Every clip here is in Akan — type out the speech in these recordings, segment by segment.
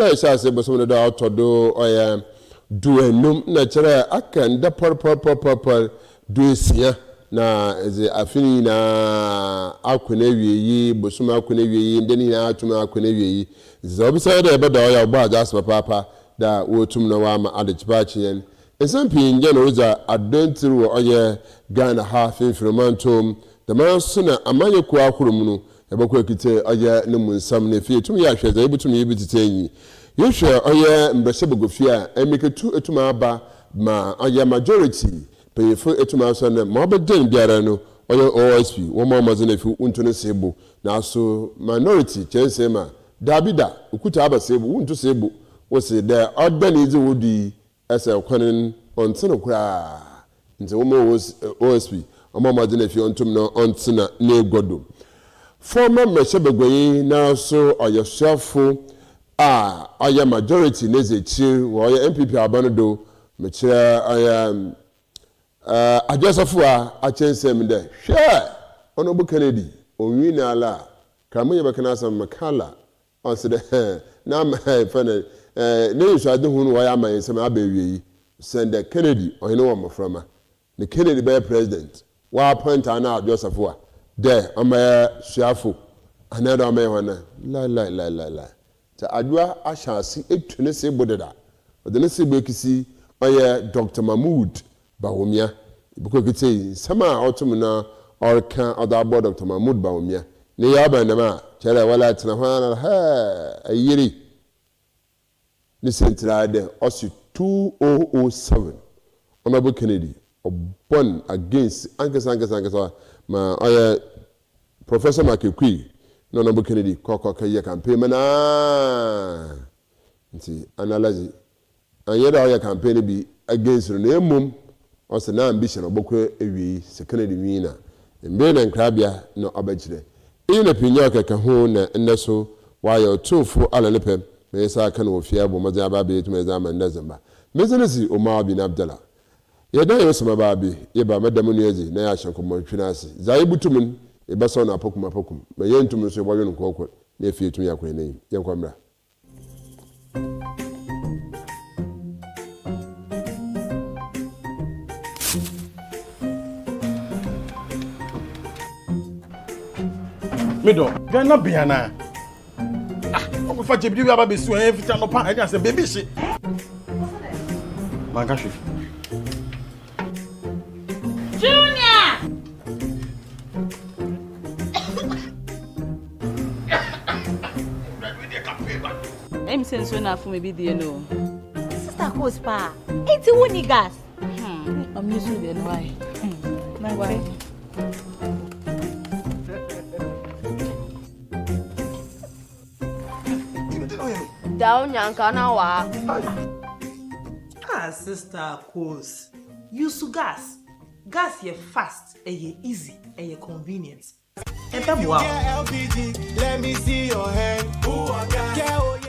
na sha se bo so da otodo oya duenum na chere aka nda por du sia na eze afini na akuna wieyi bosuma akuna wieyi ndeni na atuma akuna wieyi ze obisa da ebe da oya gba ajas papa da wotum na wa ma adechipa chiyen esampi nje no uza adentiri oye Ghana ha finfirmantom the man suna amanye ku akurum no ebekwa ekite oye ne munsam na fie tum ya hweza ebutum yebititenyi yehwe oye mbese bogofia emiketu etuma aba ma oye majority payefo etuma so na ma obeden biara no oye OSP wo ma mazina fi untune sebo na so minority chense ma dabida ukuta aba sebo untu sebo wo se de organize wodi ese kwanin ontene kura nti wo ma OSP wo ma mazina fi ontum no ontsena na egodo former meshebegwe na so oye shafo oye majority nezechi wo oye MPP abanodo mechira oye ajesafo a chensem de hwe onobu Kennedy onwi na ala kamunye bekana asam makala onsede na ma fane ne yusu ade hunu wo ya man sem abawie send Kennedy oyene wo maframa ne Kennedy be president wa appoint ana ajesafo a de ama suafo anada ama wana la ta adwa ashasi etune se bodeda odene se bekisi oye Dr. Mahmoud Bawumia buko kiti sama otum na orka odabo Dr. Mahmoud Bawumia ne yaba ndama chere wala tena hwana ha ayiri ni sentrade osi 2007 Honorable Kennedy obon against ankasa ma oye Professor Makekwi no Honorable Kennedy koko kaye campaign mana nti analyze anyeda oye campaign bi against no emum also na ambition obokwe ewi se Kennedy wina mbe na nkrabia no obagire ina pinya kaka ho na nneso waya otumfu alalepe me sa aka na ofia bo maza ba etu meza ma ndazamba mezenesi Omar Bin Abdullah yeda yosoma baabi yeba madam no ezi na ya hyenkomo twinase zai butumun ebaso na apokum me yentum so boyo no kokko na efie etu yakwen na yenkwamra Mido, Ghana biana. Ogo fa jebi wi aba besu en fita no pa e say baby shi. Manga shi. Junior. I'm saying so na for me be there no. Sister Coach pa. Enti woni gas. I'm used to the why. Na why? Down yankana wa. Sister Coach. Use gas. Gas ye fast, ye easy, ye convenient. Wow. LPG, let me see your hand. Ooh, I got it.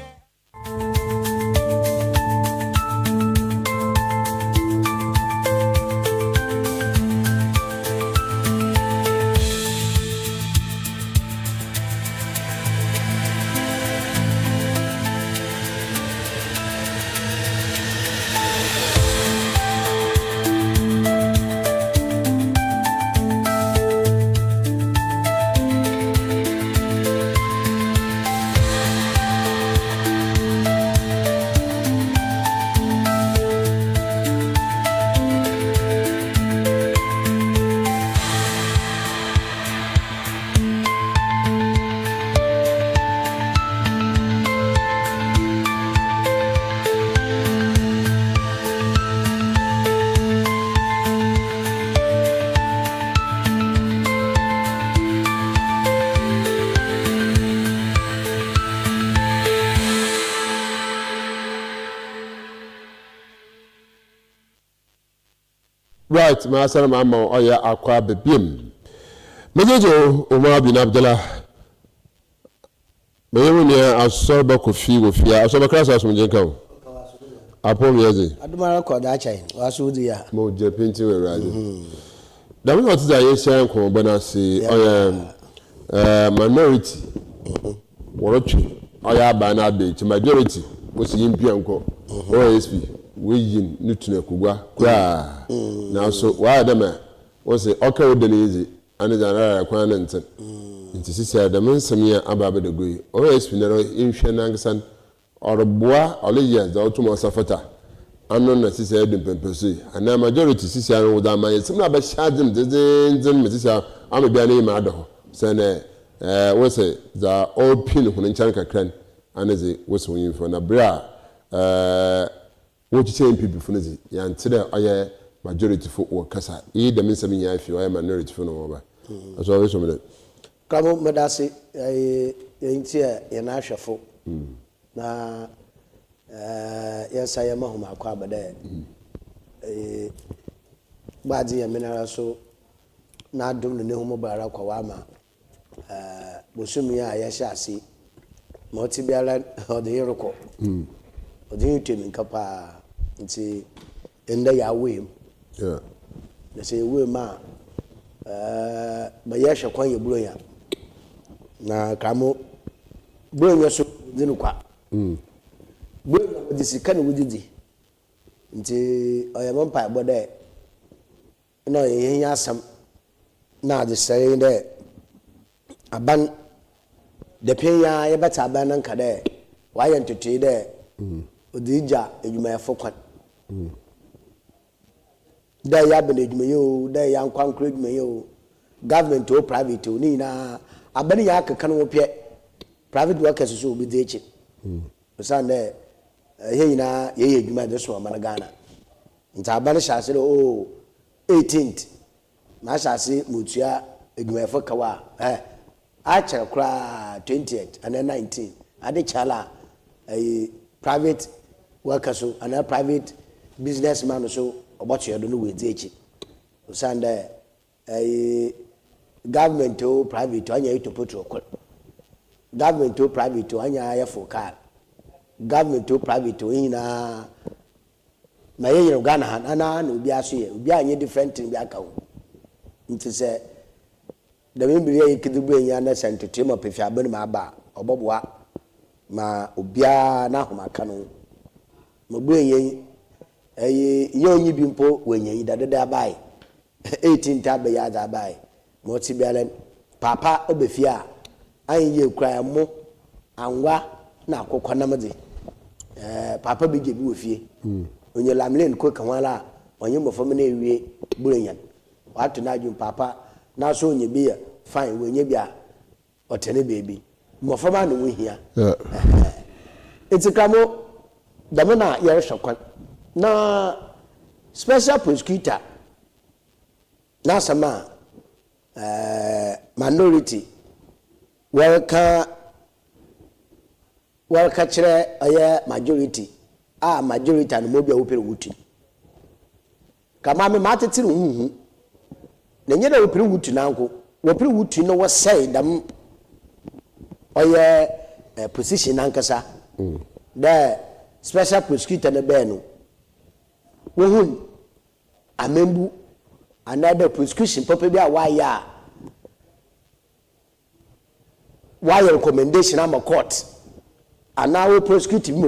Right, my son, Mamma, or ya aqua bebim. Mejo, Omar Bin Abdullah. Mayonia, I saw Bakofi with fear. I saw the class as Munjako. Upon Yazi. Adumara Kodacha, was with the Moja painting were rising. The way what I say, when I say, I am minority. Watch, I am by now, majority. was yin pianco OSP we yin nutuna kugwa kwa na so wa da ma was okay with the easy and is another kwanant nti sisi adam nsɛm aba de goyi OSP na nhwɛ nansan ɔreboa ɔleyɛ za otumo safata ano na sisi edum pempeso ana majority sisi anu da man nsɛm na ba hyadem dzen sisi am bia na yima ado sɛ ne wo sɛ za opin hu nkyɛn kakran ana ze wo sɛ yin fo na bra wo ti sɛ MPP fo nzi ya ntere ɔyɛ majority fo wo kasa yi dem nsɛm nya afi ɔyɛ minority fo no ba aso wo so me kamo medase yentia yana ahwefo na yesa ya mahoma akwa abade baadi ya menara so na adom ne homo bara kwa wama bosumi ya yesha ase moti biara ode yeroko ode yutemi nkapa nti enda ya wem na se we ma ba yesha kwan ye buroya na kamo buroya so dinu kwa buroya di sika ne wudidi nti oyamon pa bode no yen asam na de sey de aban de penya ye beta aban nan ka de wa ye ntotoyi de odija edwuma yefo kwan da ya bene edwuma yo da ya nkwankro edwuma yo government or private ni na abani ya aka kan wo pie private workers so obi de echi osande he na ye edwuma de so amana Ghana nta abani shase o 18th na shase mutua edwuma yefo kawa acha kra 20th and then 19 ade chala private workers so and private businessman so oboto yedo no we de echi osande government or private anya to protocol government or private anya ya for car government or private ina na ye Ghana han na obi aso ye obi anya different thing bi aka ho nti se da me bi ye kidubu enya na sentete ma pefi abani ma aba oboboa ma obia na homa ka no mo bu yen ye onyi bi mpo wenyen da bai 18 tabe ya da bai mo ti bialen papa obefia an ye kura mo anwa na akokọ na mede papa bi je bi wo fie onye lamlen ko kan wala onye mo fam na ewie burenyan watu na adwum papa na so onye bi ya fine wenye bia otene baby mo fam na wo hia etikamo damona yere shokwan na special prosecutor na sama minority welcome chere aye majority majority and mobia wo pere wutu kama me matete huhu na nyeda wo pere wutu na nko wo pere wutu no wo say dam aye position ankasa the special prosecutor na be no wo hun amembu another prosecution papa bi a why recommendation am a court and now we prosecute him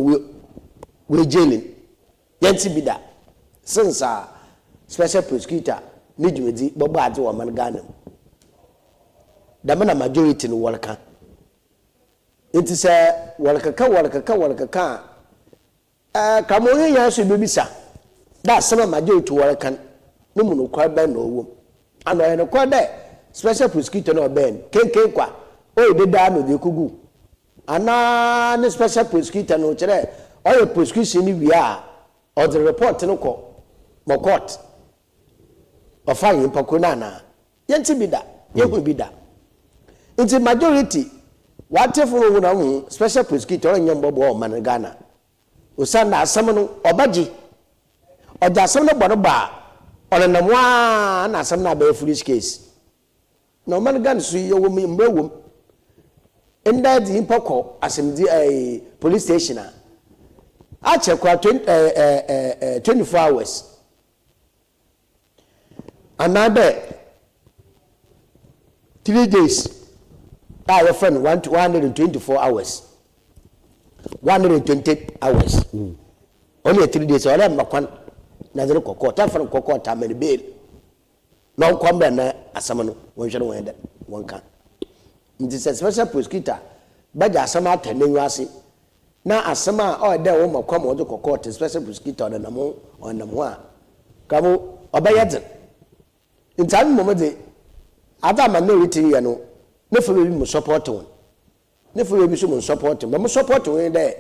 we jailing yanti bida since special prosecutor ni dwedi bobo ade wo man Ghana da mana majority no walka it is walka kamo ya so bebisa da sama majority walka no mu no kwa ben no wo ano ene kwa de special prosecutor no ben kenken kwa o de da no de kugu ana ne special prosecutor no kire o ye prosecution ni wia o the report no ko mo court o fa yin pako na yenti bida ye ko bida nti majority whatever wo na hu special prosecutor nyam bobo o man Ghana o san na asam no obaji o ja asam no bodo ba on na mwa na asam na ba foolish case no man Ghana so ye wo mi mbrawom enda di impako asem di police station a check kwa 24 hours another 3 days your friend 124 hours 120 hours only 3 days or am makwan na zero kokota from kokota many bail no kwamba na asama no wonhwe wenda wonka nti special prosecutor baja asama atane ase na asama o de wo makwam wo de kokota special prosecutor na mo onam ho a kamo obayedze nti momode ada minority ya no ne fo bi mo support won ne fo bi so mo support mo support won de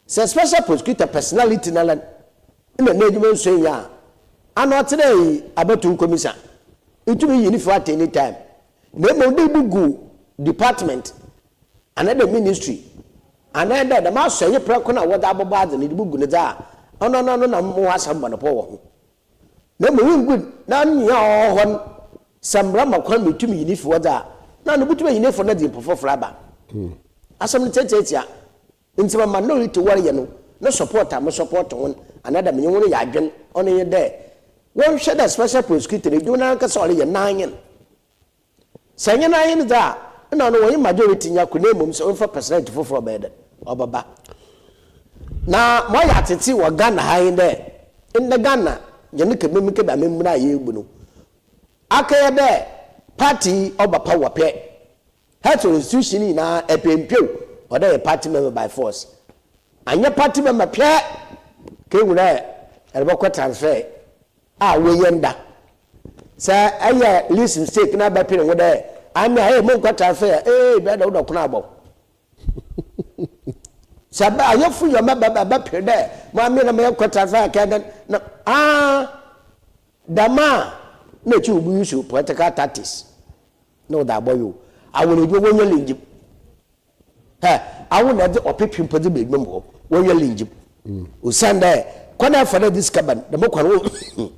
special prosecutor personality na la na edwuma so ya ano tere abatu commission itumi yini for at any time na mo de bugu department another ministry another the ma so ye preko na wo da aboba de ne bugu ne da ono na mo asamba no po wo na mo wingu na nya ohon sambra makwan mitumi yini for da na no butuma yini for na di pofofra aba asam tetetia nti ma minority warrior no no support am support won another me won ya adwen on ye there won share the special prosecutor do na ka so ye nanyen sanye nanyen da na no won majority nya ko na mum so for percent for bed obaba na mo ya tete wo Ghana hayin there in the Ghana je ne kemem ke ba mem na ye egbu no akaye there party oba power pe health institution na epempio or a party member by force. And your party member play came there and walk transfer. We yenda. Sir, I list mistake now by paying with there. I'm a monk transfer. Better not knabo. Sir, I have for your member by there. My men may have transfer. Dama, no, you should political tactics. No, that boy, you. I will go when you leave. I won't have the opinion for the big member when you're leaving. We send there. Corner for this cabin, the Mokwan.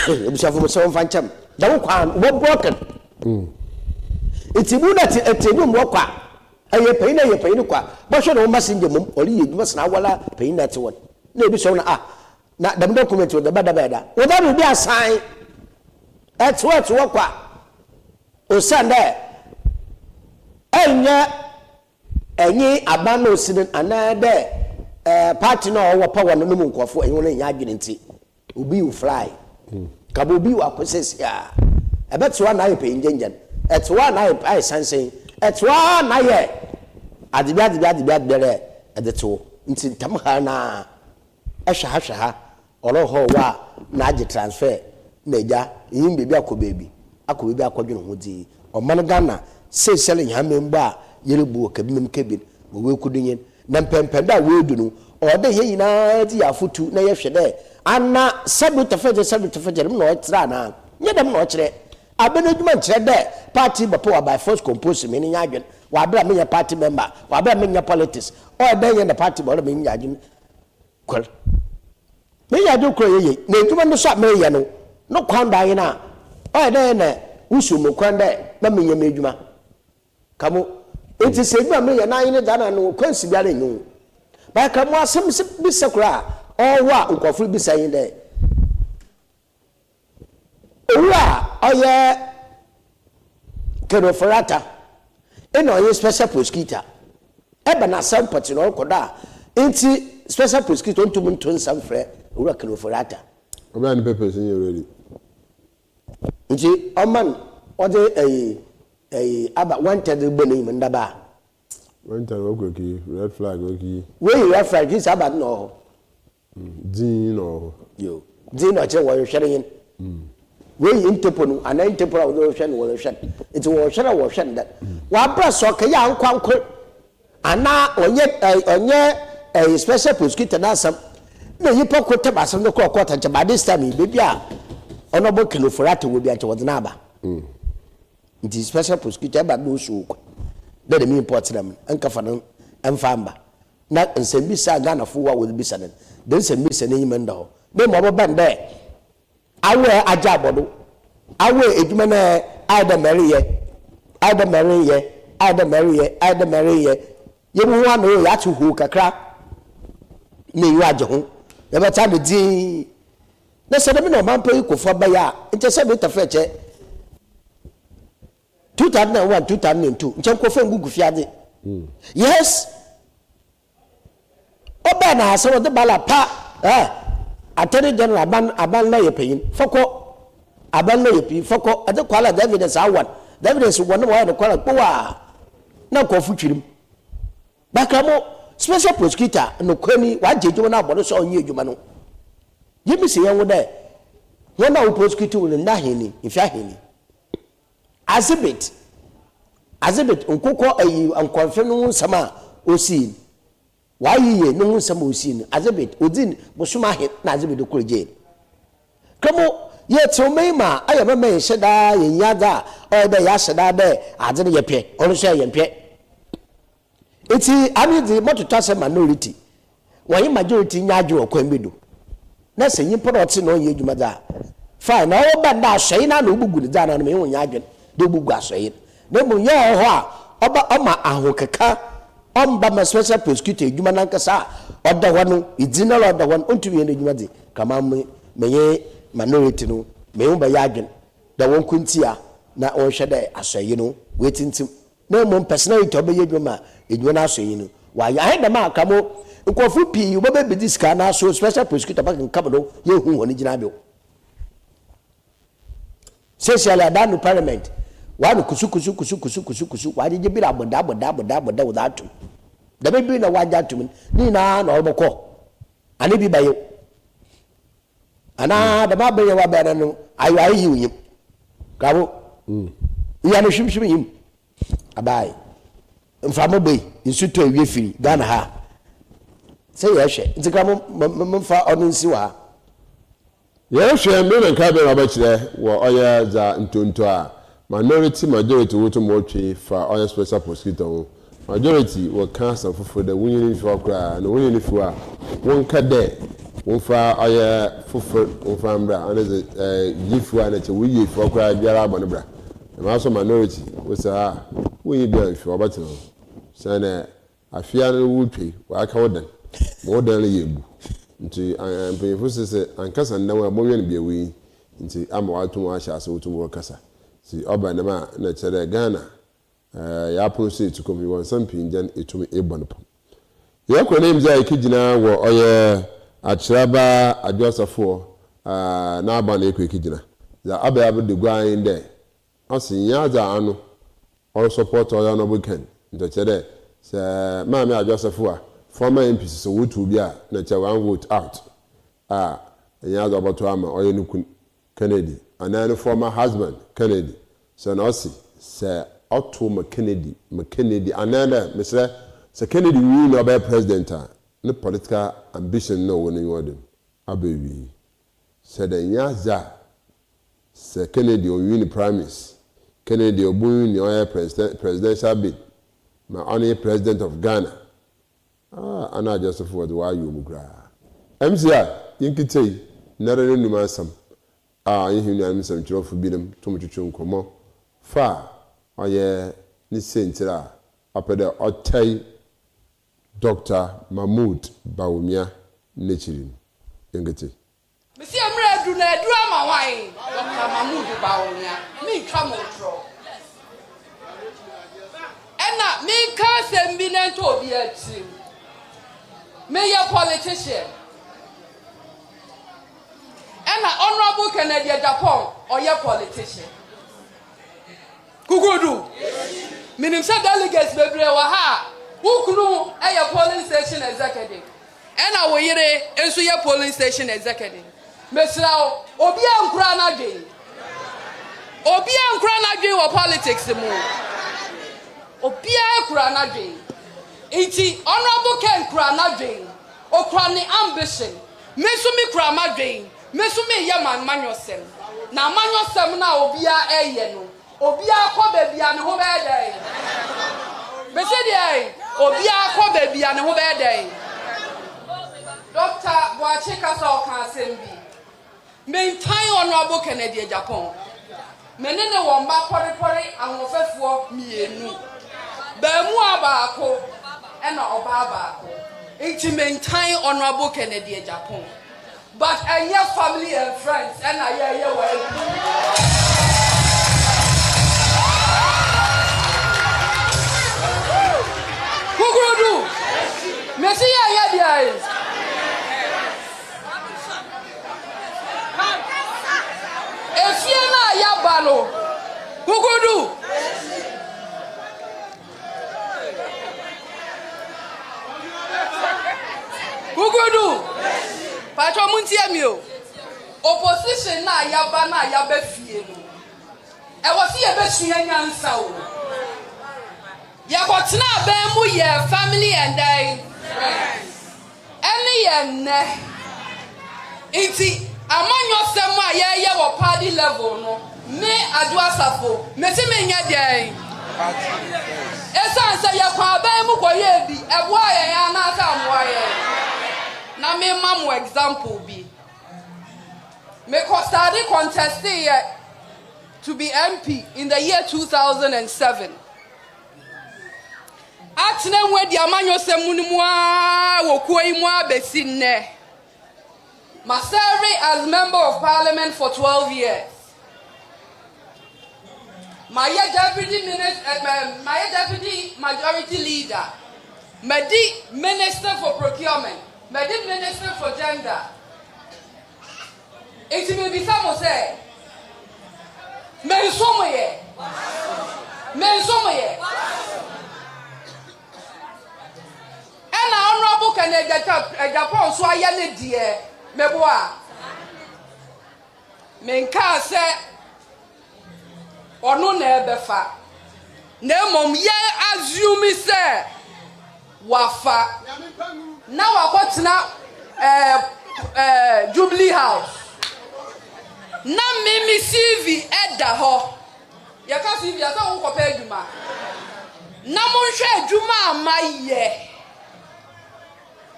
I'm sorry for some phantom. Don't come, what broken. It's a good at a table walker. I pay no pay qua. But you must in the mum, or you must now pay that one. Maybe so not the document with the better. Well, that will be a sign. That's what to walk. O send there. Enye abano sinin anade party no wo power no mu nkofo enwo nya adwene nti obi u fly kabo bi wa process ya ebetwa na yepe njenjen etwa na yepe ai sansen etwa na ye adibia dere edeto nti ntam ha na ehwa ha oroho wa na age transfer na eja yin bebi akobebi akodwene ho di oman Ghana say selling hamemba yerebu kabim kebin we kudunyen na mpempenda we du no o de ye nyina di afutu na ye hwede ana sabu tafeje no otra na nye dem no okire abenaduma nkire de party bapo by force compose me nya adwen wa bra me party member wa bra me politics o de ye na party bo me nya adwen kwal me ya do kro ye na eduma no so me ye no kwanda ye na o de na usumu kwanda na me nya meduma kamo enti se bi ame ya na yin da na no kwansi bia na nyu ba kamo asem se bi sekura o wa nkofuru bi sayin de owa oye keroforata eno ye special prosecutor eba na sampoti no koda enti special prosecutor ntum ntun samfre owa keroforata oba ni papers in already nti oman ode aba wanted the name and daba. Wanted okay, red flag okay. Where red flag is about no. Dean or you. Dean or what you're sharing. Where you interpol and interpol of the ocean will shed. It's a ocean that. What press or Kayan Quanko and now on yet a special prosecutor now some. No, you put Tabas on the quarter by this time, baby. Honorable Kiloforata will be at Wadanaba. It is special prosecutor but no so that me import them and kafanan and famba not and send me Ghana for will be sudden then send me name and down then mobile band there I wear a job I wear it man either marry you want to ya to hook a crack me you are home never time the d let's say no man pay for by ya intercept a fetch 2001 2002 nchem ko fen gugu fiade Yes. Oba na so the bala pa Attorney General aban lawyer payin foko aban lawyer pi foko ade kwala evidence awan evidence won wa de kwala powa na ko futwirim bakamo special prosecutor no kwani wa jeju na abodo so onye adwuma no yemi se yenwo de won na prosecutor will na heni ifia heni azibit nkoko ayi ankonfem no nsama osin why ye no nsama osin azibit odin bosuma he na azibit okoroje kamo ye tomema ayama me sheda ye nyada o de ya sheda de ade ye pe onu so ye pe eti ami di mototo se minority won majority nyaadwe okwambedo na se yin product no ye adwuma da fine na o ba da ahwe na no bugu da na me won nyaadwe de bugu ahwe na mo ye ho a oba oma ahokeka omba ma special prosecutor adwuma na nkasa oda ho no idina oda ho ontu ye na adwuma di kama me ye minority no me won ba ya adwen da won kuntia na on hwe da ahwe no wetintim na mo personality oba ye adwuma edwuma na ahwe no wa ya da ma kamo nkofu pi wo be diska na so special prosecutor back nkam no ye hu woni gina bi special adanu parliament wa no kusu wa je bi aboda without da be bi na wa ja tum ni na oboko ani bi bayo ana da ba be wa ba na no ayi yi yim kabo ya no shimshim yim abai mfamo be insuto ewie firi Ghana ha say yeshe ntika mfa onu nsi wa yeshe me na ka be ba kire wo oya za ntonto a majority woto mo twe fa oya special prosecutor majority wo cancer fofo da wunyi fi okra na wunyi fi a won ka de won fa oya fofo won fa mbra anaze yifu a na che wuyi fi okra biara abone bra ma so minority wo sa wunyi bia fi obatino sana afia no wutwe wa aka wodan modern yebu nti mpanyefo sese ankasa ndan abonwe ne biawi nti ama wato wa sha so to kasa si oba na ma na chere Ghana ya proceed to come won some pinjan etumi ebon pam ye ko ne mza ikigina wo oye achiraba adwosafo na aba na ekwe ikigina za aba ya de gwan de osin ya za anu all support oya no buken nto chere se maame adwosafo a former MPs so wotu bia na cha one vote out ya za obato ama oye nukun Kennedy and then former husband Kennedy so na osi se Otto Kennedy and then Mr. Se Kennedy we no be president no political ambition no woni wodem abewi se the nyaza se Kennedy o win primaries Kennedy o bu ni o presidential bid ma only president of Ghana ana just for the why you mugra MCA yinkitei nare no numansam yihinu amsam chirofo bidem tomchuchu nkomo fa oye ni sentira apede otai Dr. Mahmoud Bawumia Nechirin yengete Mesi amra edu na edu ama wan Dr. Mahmoud Bawumia mi kamo tro ena mi ka sembi na nto obi ati me ye politician ena honorable Kennedy Japan oye politician kugudu minim say delegates bebre wa ha ukunu eye polling station executive ena wo yire enso ye polling station executive mesrao obi ankura na dwen wo politics mu obi ankura na dwen iti honorable Ken kura na dwen okura ni ambition meso mi kura ma dwen meso mi ye manyosem na manyosem na obi a eye no obi akọ bebia ne ho be dey bese dey obi akọ bebia ne ho be dey Dr. Boache Kasa okan sembi maintain honorable Kennedy Japan menene wo mba porepore ahofefo mienu ba mu abaako ena oba abaako enti maintain honorable Kennedy Japan but your family and friends ena ye wa Messi ya dia. Efie na ya balo. Kugudu. Kugudu. Patro muntie mi o. Opposition na ya ba na ya ba fie no. E wo se ye be sua nyansa o. Ya ko tena ba mu ye family and friends. Any ye ne. Iti amanyo semu a ye wo party level no. Me adua safo. Me se me nya den. Esa nsa ye kwa ba mu koye bi. Ebo aye ya na asa mo aye. Na me mamu example bi. Me study contested to be MP in the year 2007. Atene we di amanyo semunimu a wokuo imu abesi nne. Ma serve as member of parliament for 12 years. My deputy majority leader. Medi minister for procurement. Medi minister for gender. It may be some say. Men somewhere. And honorable can a Japan so I am dear. Meboa. Men can say or no never fa. Nemom ye assume say wafa. Now I got now Jubilee House. Na mimi CV eda ho. Ya ka CV ya so wo kopa adwuma. Na mo hwe adwuma amaye.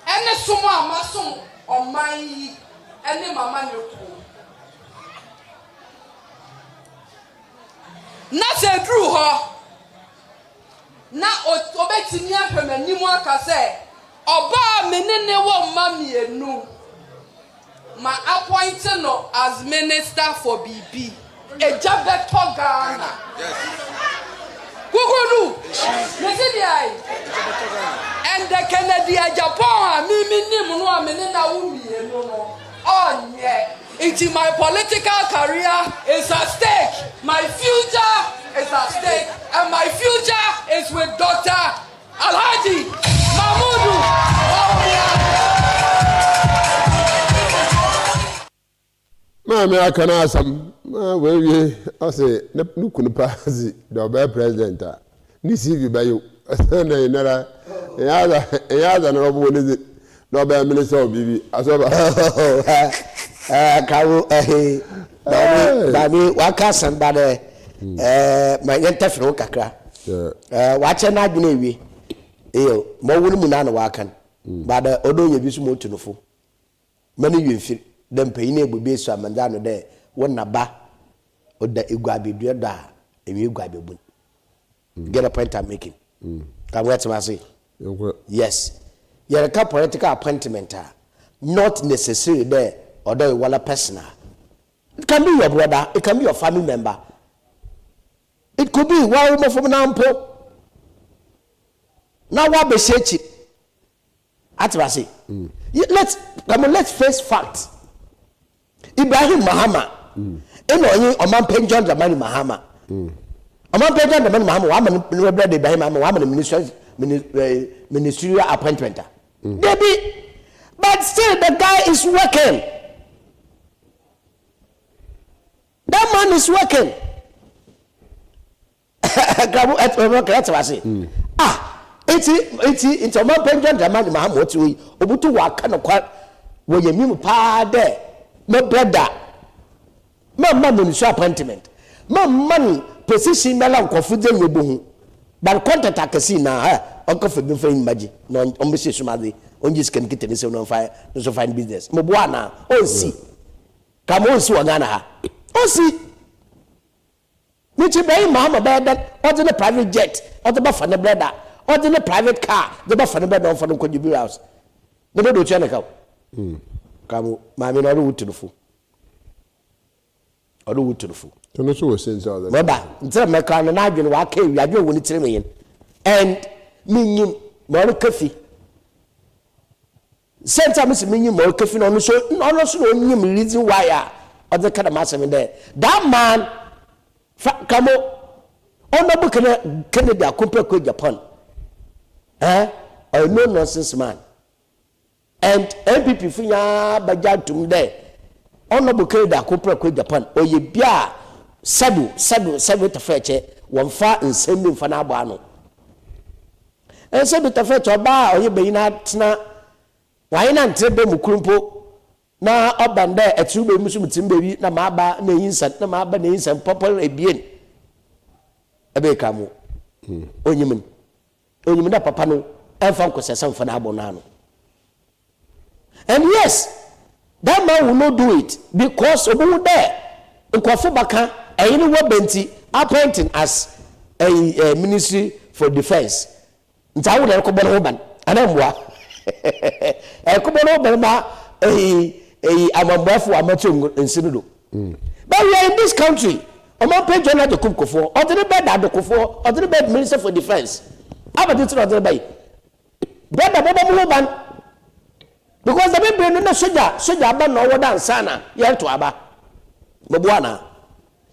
Ene somo amasom oman yi ene mama ne ko. Na se dru ho. Na obetimi ahwemanimu aka se oba menene wo mamienu. Ma appointing no as minister for BB. Ejabeto Ghana. Yes. Kukudu. And the Kennedy Japan, me no menena umi no. Oh yeah. It's my political career is at stake. My future is at stake. And my future is with Dr. Alhaji Mahmudu. Mama akana asam we ase nukunu pazi do be president ni CV bayo na inara ya na robo ni do be minister of bibi asoba kawo bami wakasan bade ma yentefro kakra wache na adwene ewie eyo mo wonu mu na na wakan bade odonye bi su mo tunufo mani yemfiri dem payine egbe so amanda no de wona ba oda egwabedu da ewi egwabebun. Get the point I'm making? Can we say? Yes. You're a political appointment, not necessarily there, although you want a personal. It can be your brother, it can be your family member. It could be one woman from Nampo. Now what be said? Atwasi. Let's face facts. Ibrahim Mahama. Eno Omar Bin Abdullah Mahama. Omar Bin Abdullah Mahama wa man brother Ibrahim Mahama wa man ministerial appointment. Maybe, but still the guy is working. That man is working. It's Omar Bin Abdullah Mahama what we obutu wa kana kwa wo yemi pa de my brother, my money is appointment. My money position melan confident you but contact I can see now. Uncle for being friend magic. No, on the sumadi. On just can get this on fire. No, so fine business. Mobuana. Oh, see. Come on, so Ghana. Oh, see. Which you buy Mama bed that or the private jet or the buffalo the brother or the private car. The buffalo bed on for the could you house. The do channel. Come, mammy, not wood to the fool. Or the wood to the fool. To know so since all that. Baba, instead of my car and I been walking, I do when it's raining. And me, more coffee. Center Miss Mini more caffeine on so no reason why other kind of massive in there. That man come honorable Canada compare with Japan. A no nonsense man. And MPP Finya Bajad to me there. Honorable Canada compare with Japan. Or ye bia sabu to fetch one far and sending for Nabano. And sabu to fetch a bar or ye be not. Why not tell them Mukrumpo? Now up and there at 2 baby baby, Namaba, names and Namaba names and Popple a bien. A becamo. Onyman Papano, and Funkos as some Fanabonano. And yes, that man will not do it because of who there. In Kwafubaka, any Benti appointing as a ministry for defense. Ntawu na ko woman, anamwa. But we are in this country. Omar Bin Abdullah the cook for, or the bed at the Kofo, or the bed minister for defense. How about it? Woman. Because the baby no soldier ban no dan sana yet to aba. Mabwana.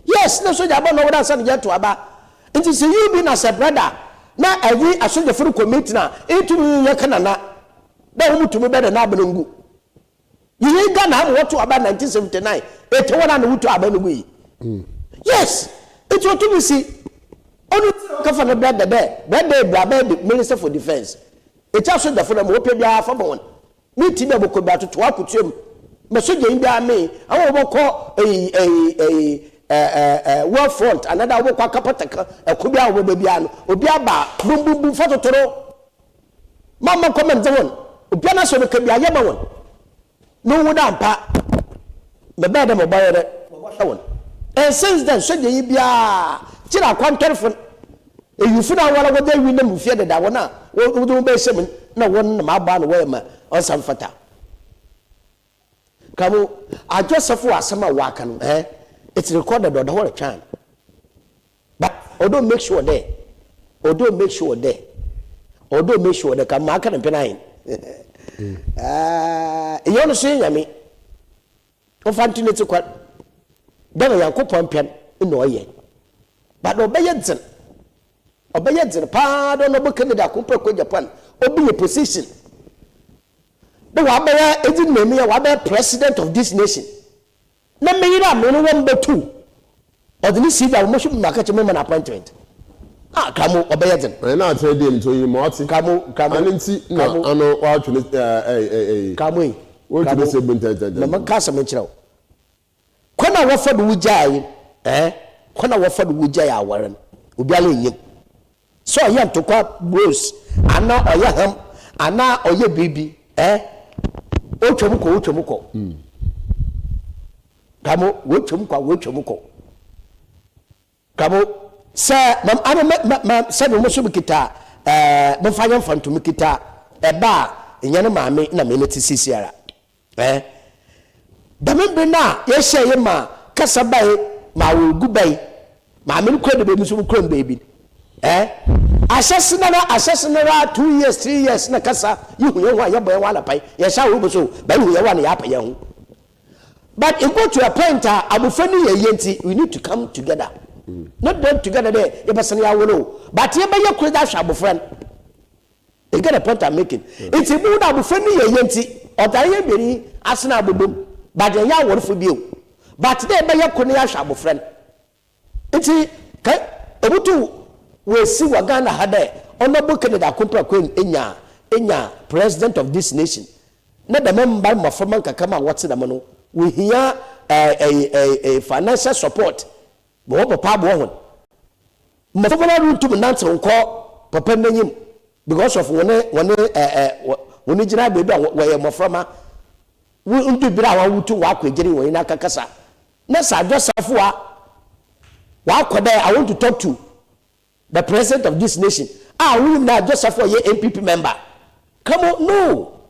Yes, no soldier ban no dan sana yet to aba. It is you being as a brother. Now I will assume the full committee now. Into Yakanana. That to me better now, Benungu. You ain't gonna what to about 1979. It's one and to Abanui. Yes, it's what we see. Only come from the bread there. When they the Minister for Defense. It's also the for them open their for one. Me Tiba could back to Twakutum. Masuja in the army. I will call a war front. Another walk a capataka, a Kubia will be beyond. Obiaba, boom boom boom photo toro. Mama comment the one. Obiana so can be a yama one. No one down pa. The bed of a buyer. And since then, so you be a China telephone. If you find out what they win them, fear that one. What do be seven? No one, my barn, where or some fata. Come, I just suffer some work, eh? It's recorded on the whole time. But although make sure there, although make sure there, although make sure they can mark and penine. You understand, I mean, of Antony to quite. Then I could pump in no way. But obedience, pardon, no book in the Cooper with Japan, obey a position. The Wabaya isn't me, a Wabaya president of this nation. No, me, I'm number 2. Or the city of motion market appointment. Ah, come on, obey. I now trade him to you, Martin. Come on, I didn't see. No, I know what to come. What to say, Bunta, Casa Mitchell. When I offered Wujay, when I offered Wujay, Warren, Ubiali. So I am to call Bruce, and now I am, and now or your baby, Ochomuko. Come on, Wochomuko. Come on. Sir, Mam, seven Musubikita, Mafayam fan to Mikita, a bar in Yanama, in a minute, Sierra. The member now, yes, say, ma, Casabay, ma will go bay, my men credible Musum baby. Assassinara 2 years, 3 years, Nakasa, you know why you're one pay, yes, I will so, but we are one up young. But if go to a point, I will friendly a yenti, we need to come together. Not them together there, if I say I will know. But you may your credit shall be friend. You get a point I'm making. It's a good abu friendly a yenti, or the very asana boom, but the young one for you. But they may your credit shall be friend. It's a two will see what Ghana had there. On the book that Kumpra Queen Inya, president of this nation. Not the member of Forman Kakama, what's the mano. We hear a financial support. But Papa won. Mafana room to announce on call Papa name because of when you drive baby where you're from. We do Bra to work with Jenny in Akakasa. Nessa just Safua. I want to talk to the president of this nation. I will not just for your MPP member. Come on, no.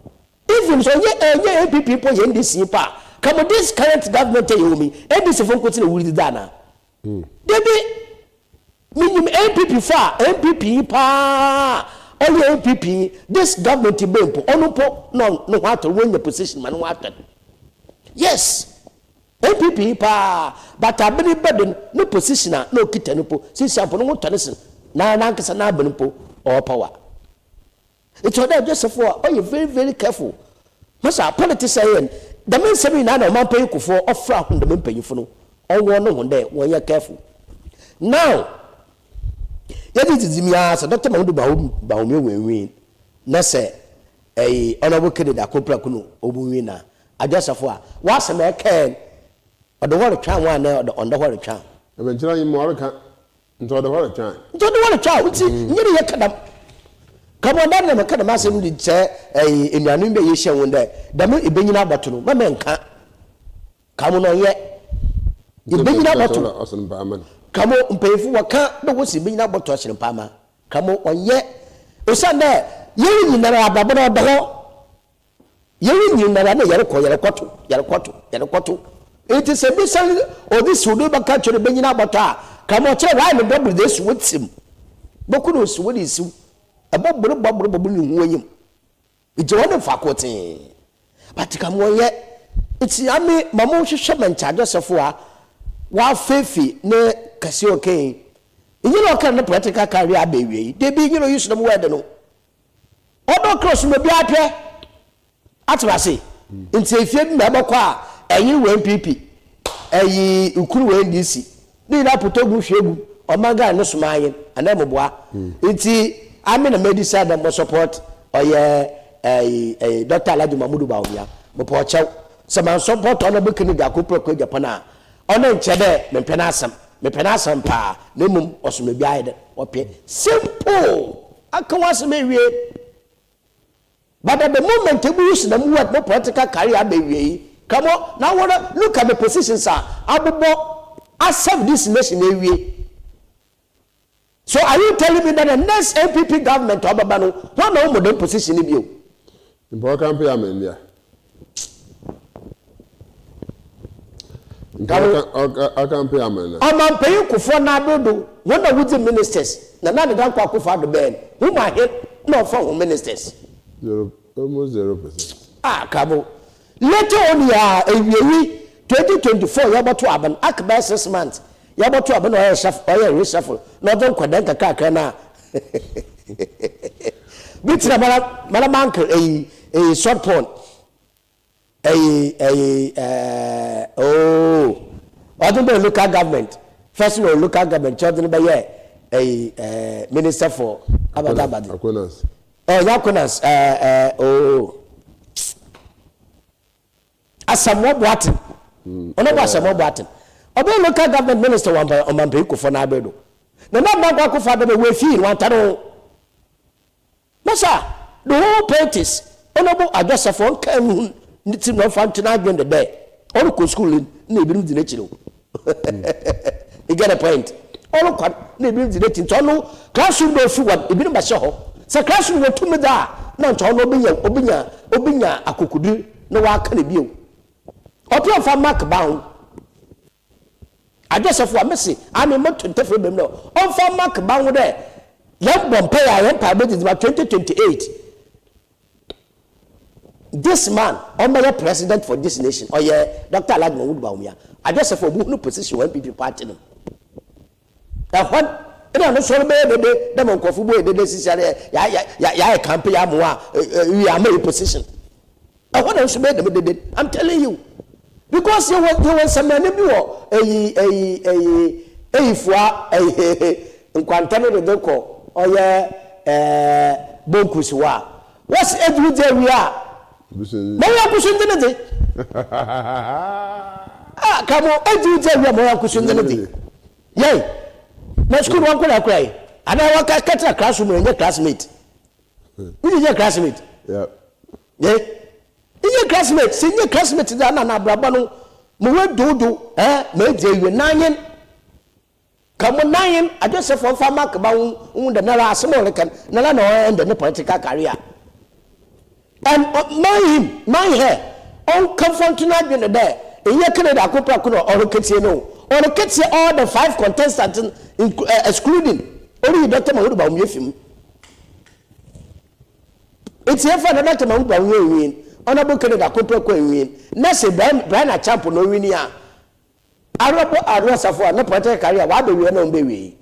Even so, yeah, MPP people in this part. Come on, this current government tell you me, and this phone continue with Dana. Debbie, minimum MPP far, MPP pa, only MPP this government bempo onupo no what to win the position man what yes MPP pa but abeni burden no position no kita no po since ampo no tonesen na nkesa na abeni po or power it's all that just for oh you very very careful masa politics saying the men say na man pay ku for offer the men pay for no on one no there when you careful now yadi tizimia so Dr. Mahmoud Bawumia win na say honorable candidate akopra kuno obuwi na adjusafo a wase me ken odo wore twa wan na odo wore twa e ben tira yimo arka nto odo wore twa uti nyiri ye kadam kamo dan na makada masem di che enuanu be ye hye won de dam ebenyina aboto no ma menka kamo no ye ebenyina aboto osun ba man kamo mpeifu waka do wo si ebenyina aboto ahyere pama kamo onye osande yeri nyinara ababona odo ho yeri nyinara na yere kwato it is a mission or this would be catch the benyina aboto kamo chere why me double this with him bokuno so what is abobro ni huanyim ije wona fakote but kamo ye iti ame mamo hwehwe manchado sefo a wa fefi ne kase okay yiro kan na political career abewie de bi yiro use them word no odo cross me bia pye atwase nti efie bi mabakọ a eyi WNPP eyi ukuru WNDC ni na potogu hwegu omaga no somaye anamboa nti ame na medicine dem support oye Dr. Alhaji Mahmoud Bawumia mo po chew se man support ono be kini ga ko proko Japan a ono nche de me pena asam pa na mum osome bi ayede opie simple aka waseme wie but at the moment we use them what no political career be come on now wanna look at the positions are abubo accept this nation we. So are you telling me that the next MPP government Obama no one no modern position ni bio? Important pay amen there. I can pay amen. I'm paying ku for na do one of the ministers na na dan kwa ku for the ben. Who my head no for ministers. Almost 0%. Kabo. Later on ya ewie 2024 ya boto aban akba 6 months. Ya boto aban oya reshuffle. No don kwadan kaka na. Bitira mala bank a short point. Other local government. First no local government children by a minister for Abadabadi. Akonas. Yakunas Asamo Boatin. Onoba Asamo Boatin. Obe local government minister on Mampeku for Nabedo. The number of father we feel one taro. Masa, the whole parties, honorable address of one came to no fun tonight during the day. All school in neighboring the nature. You get a point. All neighboring the nature. Classroom go forward, it been by show. Sa classroom wo tumi da na nto no obinya akokudu na wa ka ne bio opi of mark bound adjust for messy am me 23 bem no on for mark bound there yam bompa ya yam pa be 2028 this man on my president for this nation or yeah Dr. Alhaji Mahmoud Bawumia adjust for no position when people party no ina no so be de dem nkofu bo de sisare ya campaign ya mo a we are my position I want to be de I'm telling you because you want some man bi wo fua nkwantano de ko oye bonkusiwa what's every day we are mo ya kusunde de come on every day we are mo ya kusunde de yey na school one cry and I work at classroom and your classmate. Who is your classmate? Yeah. Yeah. Your classmate, senior classmate that na brabano mo do me dey you 9 come on 9 I just say for farmer ba the na asemo can na no end the political career. And my hair on confront tonight in there. In your Canada akopra kuno or ketie no. Or ketie all the 5 contestants excluding only Dr. Mahmoud Bawumia film. it's here for another time win honorable Kennedy Akoto ko win na say Brian Champ no win ya arabo arosafo na political career wa be wi na on be wi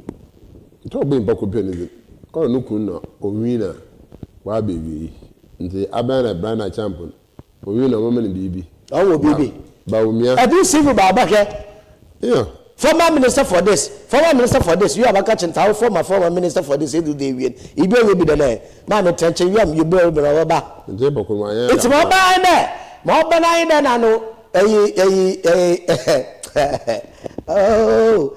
to be mbako peni ko no kun na o win na wa be wi nti abana Brian Champ o win na mama ni bibi o bibi ba o mia have you seen baba ke yeah former minister for this you have a catch and former minister for this do they win e be we be the na ma no tenche you be no ba nti bako ma ya it's mo ba na na no oh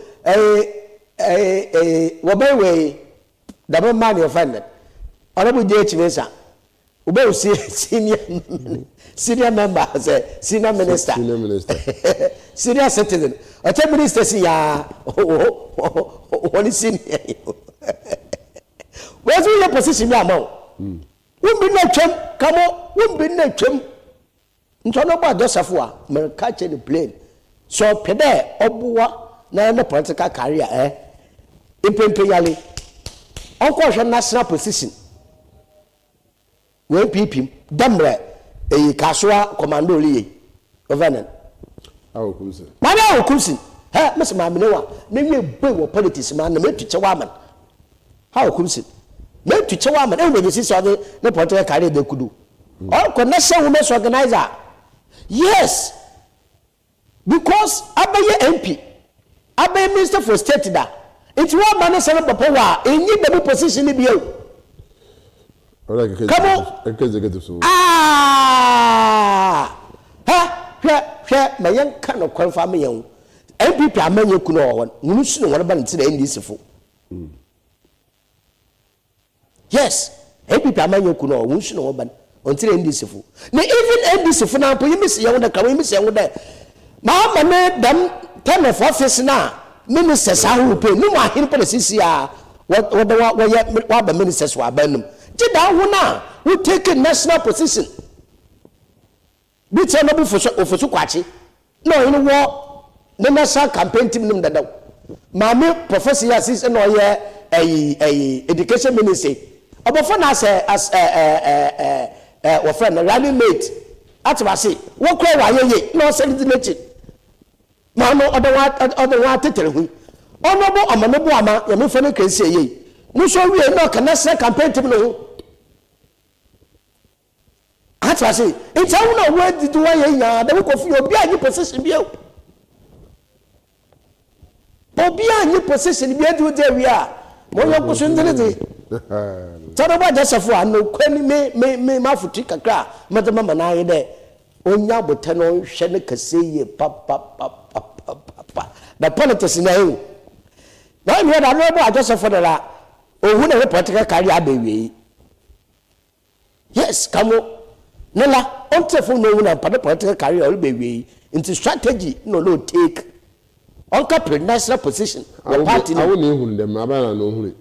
wo be we double man your friend honorable JH Mesa wo be senior member say senior minister senior citizen a minister say ya one senior where's your position ya ma won be na twam kamo won be na twam ntono ba Joseph a me catch the plane so pede obuwa na political career impempe yale onko hwe national position we PP damre kaswa commando liye governor awo kumse mana awo kumse mese ma menewa na wie boy wo politics ma na metuche wa man awo kumse metuche wa man e we dey so the political career de kudu all connection women's organizer yes because abaye MP abaye minister for state da it wa man say papa wa enyi the position ni bio come on mayen kan kwalfa mayen MPP amanye ku no won nunu su no won ba nti da NDC fo yes MPP amanye ku no nunu su no won ba nti da NDC fo na even NDC fo na po yimisi ye won da ka yimisi ye won da ma ma ne dam ten of office na ministers ahu pe no ma hin pa sisi a wo ba ministers wa ba num jida hu na we take national position bi tell no ofosu kwachi no inu wo the national campaign team nim dadaw mama professor yasis no ye education ministry obofo na as wo friend running mate atwase wo kra wa yeye no send lechi mama odo wa tetere hu ono bo amano bo ama ya me fa na kesi yeye no so wie no ka national campaign team no atwase it's how no word did why ya da ko fi obi anyi position bi obi anyi position bi adu de wi a mo yo ko sundere de tado ba Joseph anu kwani me mafuti kakra madama manaye de onya bote no hwe ne kaseye pa the politics na hu na mi da no ba Joseph de la ohu na political career abewe yes kamo nela ontefo no hu na political career abewe into strategy no take on national position the party I won't hu dem abana no hu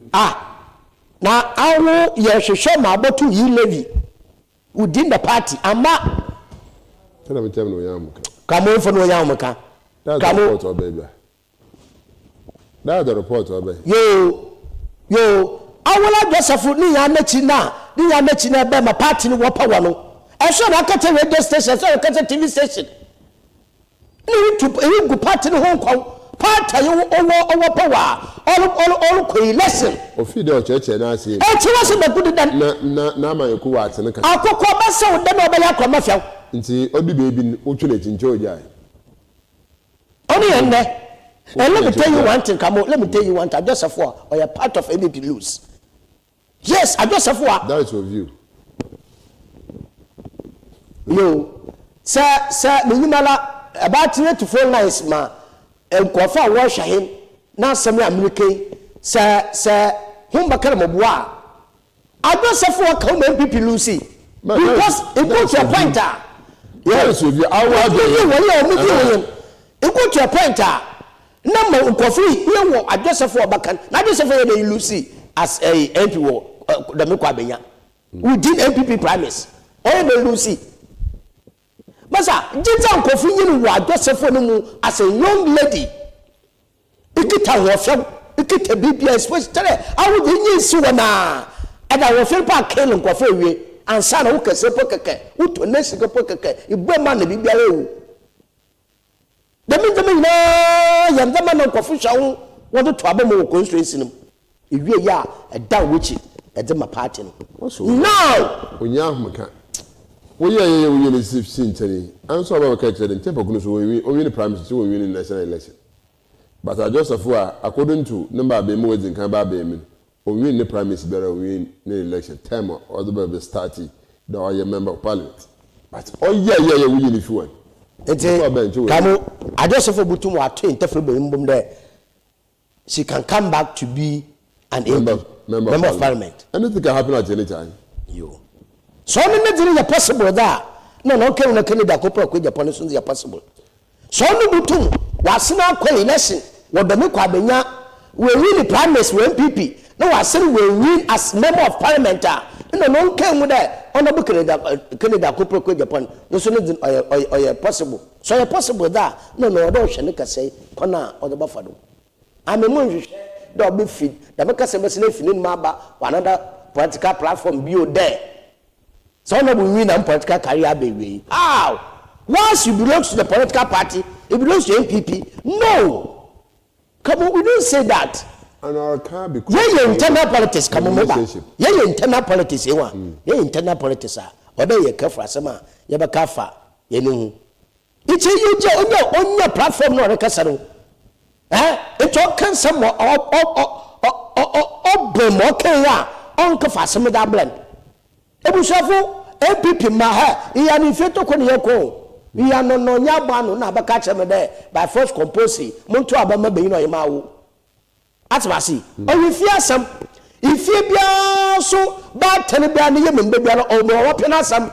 na awo ye hwehwe ma abotu yi levy within the party ama tell me no yamuka kamo fo no yamuka kamo to baby that's the report obe yo awola Joseph ni ya mechi na be ma party ni wo power no e so na kete radio station so kete TV station ni to e go party ni ho nkwa party owo power all coalition ofide cheche na ase e ti wase be good dan na mayeku wa atene ka akoko ba se wo de na oba ya kwa mafia nti obi baby otwele chinche ojai oni enne. And let me tell you one thing, come on, let me tell you one thing. Joseph or you're part of NDP lose. Yes, I Joseph. That is your view. Yo, sir, minimala about 3 to 4 nights, ma, and Kofa wash him. Now, some American, sir, whom Bakarabwa. I Joseph come NDP Lucy. Because it goes to a pointer. Yes, with your hour, it goes to a pointer. Number Kofi, you will address for Bakan, not just for the Lucy as a MP the Mukabenya. We did MPP promise. All the Lucy. Masa, Jinsan Kofi, you will address for them as a young lady. Ikita Wafel, Ikita BPS, which I would use Suwana, and I will feel back killing Kofi. ansa na wo kese po keke wo to na sika po keke ibu ma na bibiara ewu demi na yanda ma na nkofo hwa wo do to abamo constituency nim ewie ya eda wochi ede ma party no now onya ahmaka wo ye ne sintani anso aba ka kire den tempo kunu so we prime minister we win national election but Joseph according to number be mo wazin kan ba be mi o win the prime minister better win the election time or the be starting the or member of parliament but yeah we win if you want kamo Joseph butum wa to interfere be mbom there she can come back to be an member of parliament. Anything can happen at any time. So many things possible that no okay na Canada ko pro ko Japan so is possible. So no butum wasena kwa election wo be me kwa benya we win prime minister we MPP no wasena we win as member of parliament no okay mu there honorable Canada ko pro ko Japan no so no possible. So possible that no do hwe ne kase kona o do bafado. Amemu do be fit da make say say fit ma ba another political platform be there. So no we win a political career be how once you belong to the political party it belongs to MPP no come on we don't say that and our can be internal politics come on internal politics internal politics oda ye careful asema ye be kafa ye ne hu ichi you je onya platform no rekasa no it all can some bemo kenya on ka fa asema da blend ebushafo MPP ma ha iya ni feto ko ne yeko iya no nya gba no na abaka cheme de by first compulsory muntu abama be no yema wo atbasi o wi fi asam ifi bia so ba tane bia ne yem mbe bia no o mo wo pena asam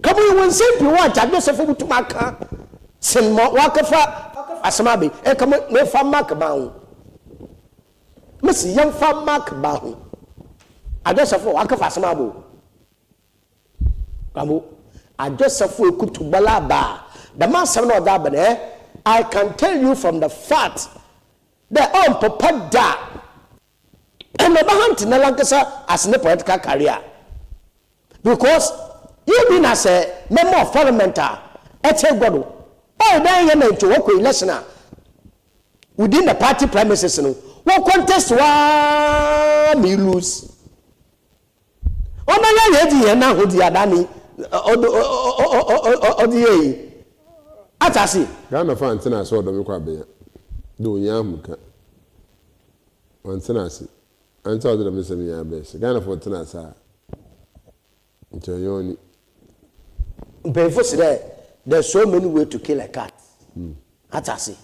kamu you won simple wa ta do se fo butuma ka sin mo wa ka fa asama be e kamu me fa mark ba ho mesi yam fa mark ba ho adosafo wa ka fa asama bo kamu adosafo ekutubala ba the man seven of that I can tell you from the fact that on papa da and the hunt na lankasa as a political career because you been as a member of parliament godo oh then you know to work with election within the party premises no one contest one me lose ona ya ye na hodi adani odi atasi Ghana fan tena so do me kwa be do nya muka on tena si anta do me se me ya be Ghana for tena sa ntoyoni before say there's so many ways to kill a cat atasi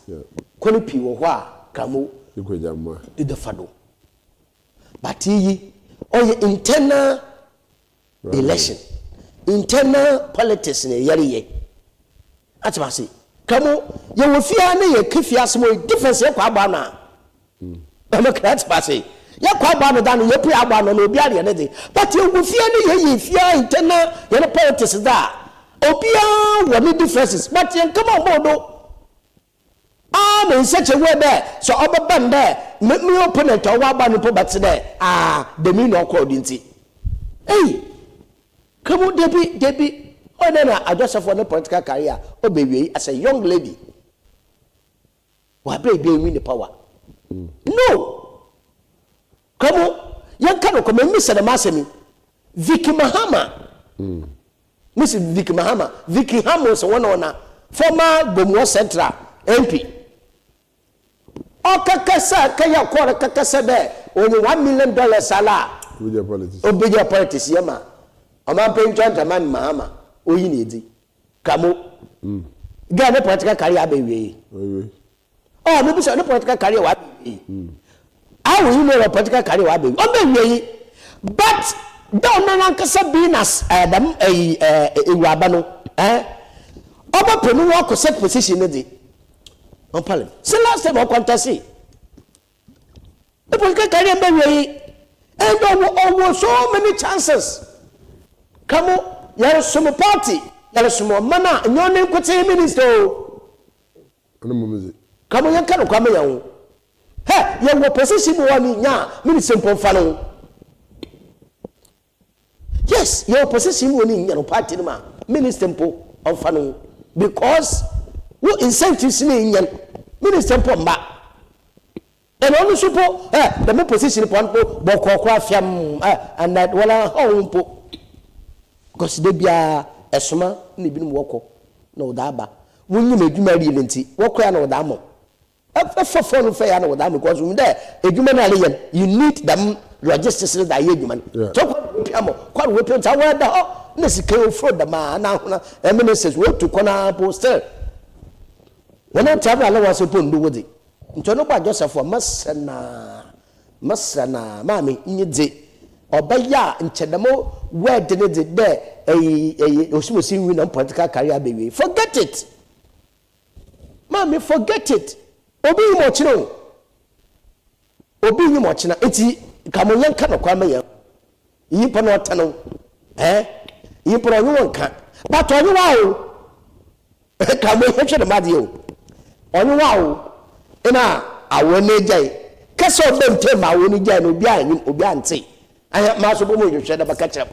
koni pi wo ho a kamo ikojamma the fado but yi internal election internal politics ne yariye atbasi kamo ye wo fia ne ye kefia smo difference ye kwa agba na democrat party ye kwa agba no da no ye pri agba no obi are ne de but ye wo fia ne ye fia internal ye no politics da obia wo ni differences but ye come on bodo in such a way there so obaban there me opponent o wa agba no po but there the mean no according hey come on Debbie oh no I just have a political career oh baby as a young lady why baby win the power no come on you can't come miss the masemi Vicky Mahama Miss Vicky Mahama Vicky Hamos one on former Gomo Central MP okakasa kaya kwara kakasa be only $1 million sala obija politics yama Omar Bin Abdullah Mahama oyi na edi kamo Ghana political career be we oh me bisa no political career wa be how you know political career wa be o be we but don't na nkasa being as them ewaba no oba penu wa ko set position no dey on parliament so last time o contest the political career be we and almost so many chances come there is some party there is some mana nyone kwete minister ono mumuzi come yan kan kwa me yan he ye wo position wo ni nya minister pomfa no Yes, your position winning your party ma minister mpo of fanu because what incentives in minister mpo mba. And only support the position upon Boko fiam and that wala mpo because they be a suma ni bi woko no daba. When you make marry lenti woko ya no damo. For no fair no damo because we there you need them logistics that you man. Talk quite weapons I wear the necessary fraud the man now eminences work to corner poster. When I travel I was upon do with it. Ntono ba Joseph for masana mami nyedze obaya nchedamo word ne de there osimosi win on political career baby forget it mami forget it obi mo chino enti kamonyan ka no kwa meya yipa no tano yipa no wonka but onye wa o kamonyan hwe de made o onye wa o ina awone jai kaso bente ma awone jai no obi ante aya ma so bomo hwehwe da baka kyerem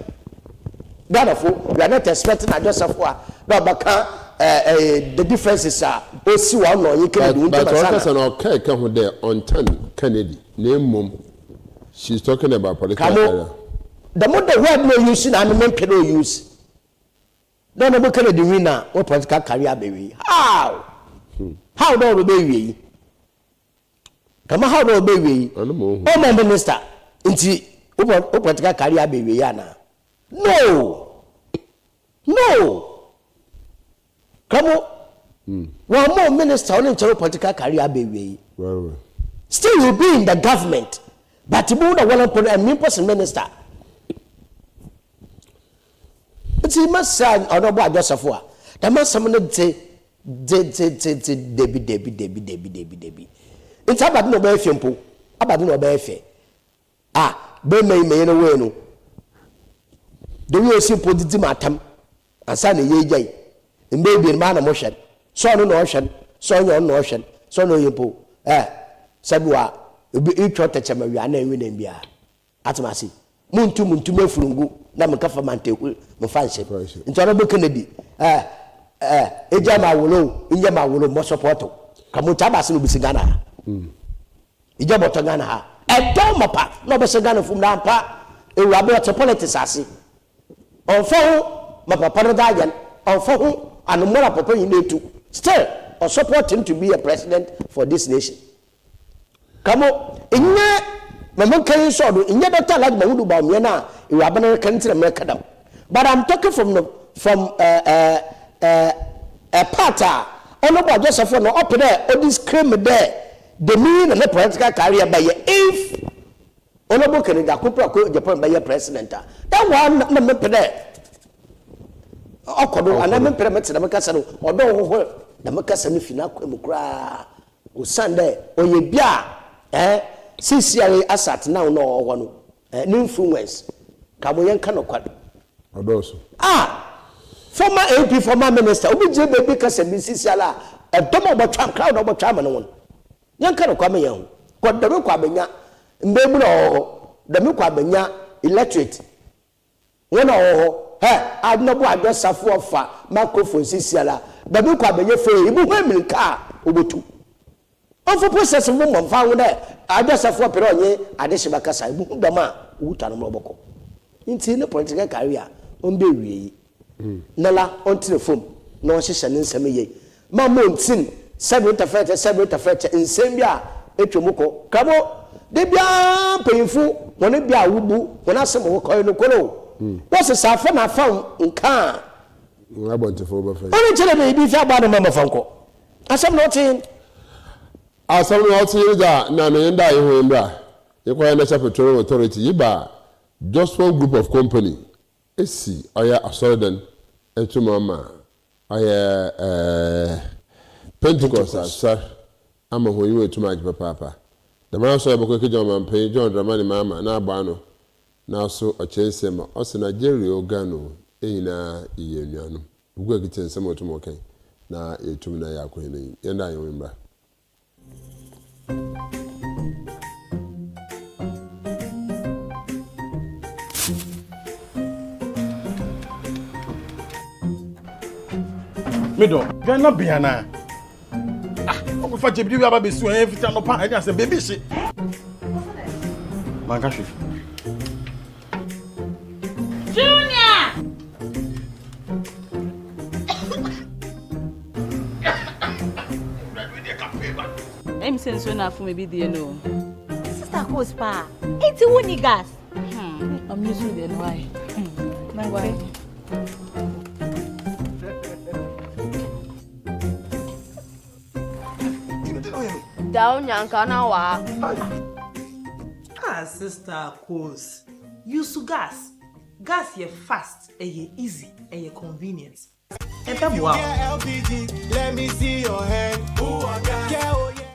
dadafo we are not expecting Joseph wa da baka the differences are osi wa no yin kennedy unto but person okay ka ho there on 10 Kennedy name she's talking about political career. The more the word no use na me mpɛ no use don't know Kennedy winner what political career be how do be we kama how do be we oh my minister nti o political career be we ya na no come one more minister on into political career be we still will be in the government but you would want to a person minister but he must say honorable Joseph wa the man someone say Debbie it's about no be fiempo about no be fe be me no we no the we simple didi matam asa na ye jai mbe bi ma na mo hwe so no hwe so no hwe so no yempo sabua obi itwa techema wi ana enwe na bia atomasi muntu afurungu na mkafa manteku mfanse ntoro be Kennedy eja ma wolo mo support kamo tabase no bisigana ija boto Ghana ha eto mapa no be sigana fum na mpa ewa be to politics ase onfo mapa paradayan onfo anomora papa yinetu still or support him to be a president for this nation kamo inye mama kan so do inye Dr. Alhaji Mahmudu Bawumia na ewa bana kan tire me kadam but I'm talking from a part honorable Joseph no up there or this claim there the mean and the political career by if honorable Kennedy Akufo-Addo Japan by president that one na me there okodo ana me pere mete na me kasa no odo ho na me kasa no fina kwam kura o sande oye bia CCRA asat now no ho no ni influence kamoyen kano kwad odoso former AP former minister obi je baby kasa bi CCRA domo bo twa crowd obo twa ma no won yan kano kwa me yan ko da me kwa benya mbebu no da me kwa benya electorate wona ho adnobo adosafo ofa microphone CCRA da me kwa benya fe ibu ho emirika obotu onfo process mo mo fa wo de adosafo pere onye adehye bakasa ibu dama wuta no moboko nti ne political career on be wie nala on telephone na on hyehyɛ ne nsɛm yie ma mo ntin celebrate nsɛm bia etwomukɔ kamo de bia payinfu wona bia wubu wona asɛm wo kɔɛ no kolo wo se safa na fa nka ngabɔntefo ba fa oni kyerɛ be bi fi aba no ma fa nkɔ asɛm no tin asɛm no tin da na me nda ye ho mbra ye kɔɛ na petroleum authority yiba just one group of company esi oya asordan etumama oya Pentecost asa ama ho yiwe tuma ajipa papa the man so aboko ke John Mampe John Dramani mama na agba no na so ochensema o se Nigeria ogano eyina iyenuanu ugu agite nsema otumo kan na etum na yakɔ ne yenda yemba Middle, you're not Biana. I'm for you to be so every time no pan. I say, baby, shit. Mangashi. Junior! I'm saying so enough for maybe the no. Sister goes pa. Ain't you niggas? I'm used to the why. Why? Down yanka na wa. Ah, sister goes. Use gas. Gas ye fast, easy, convenient. You get LPG, let me see your hand. Ooh, I got oh, yeah.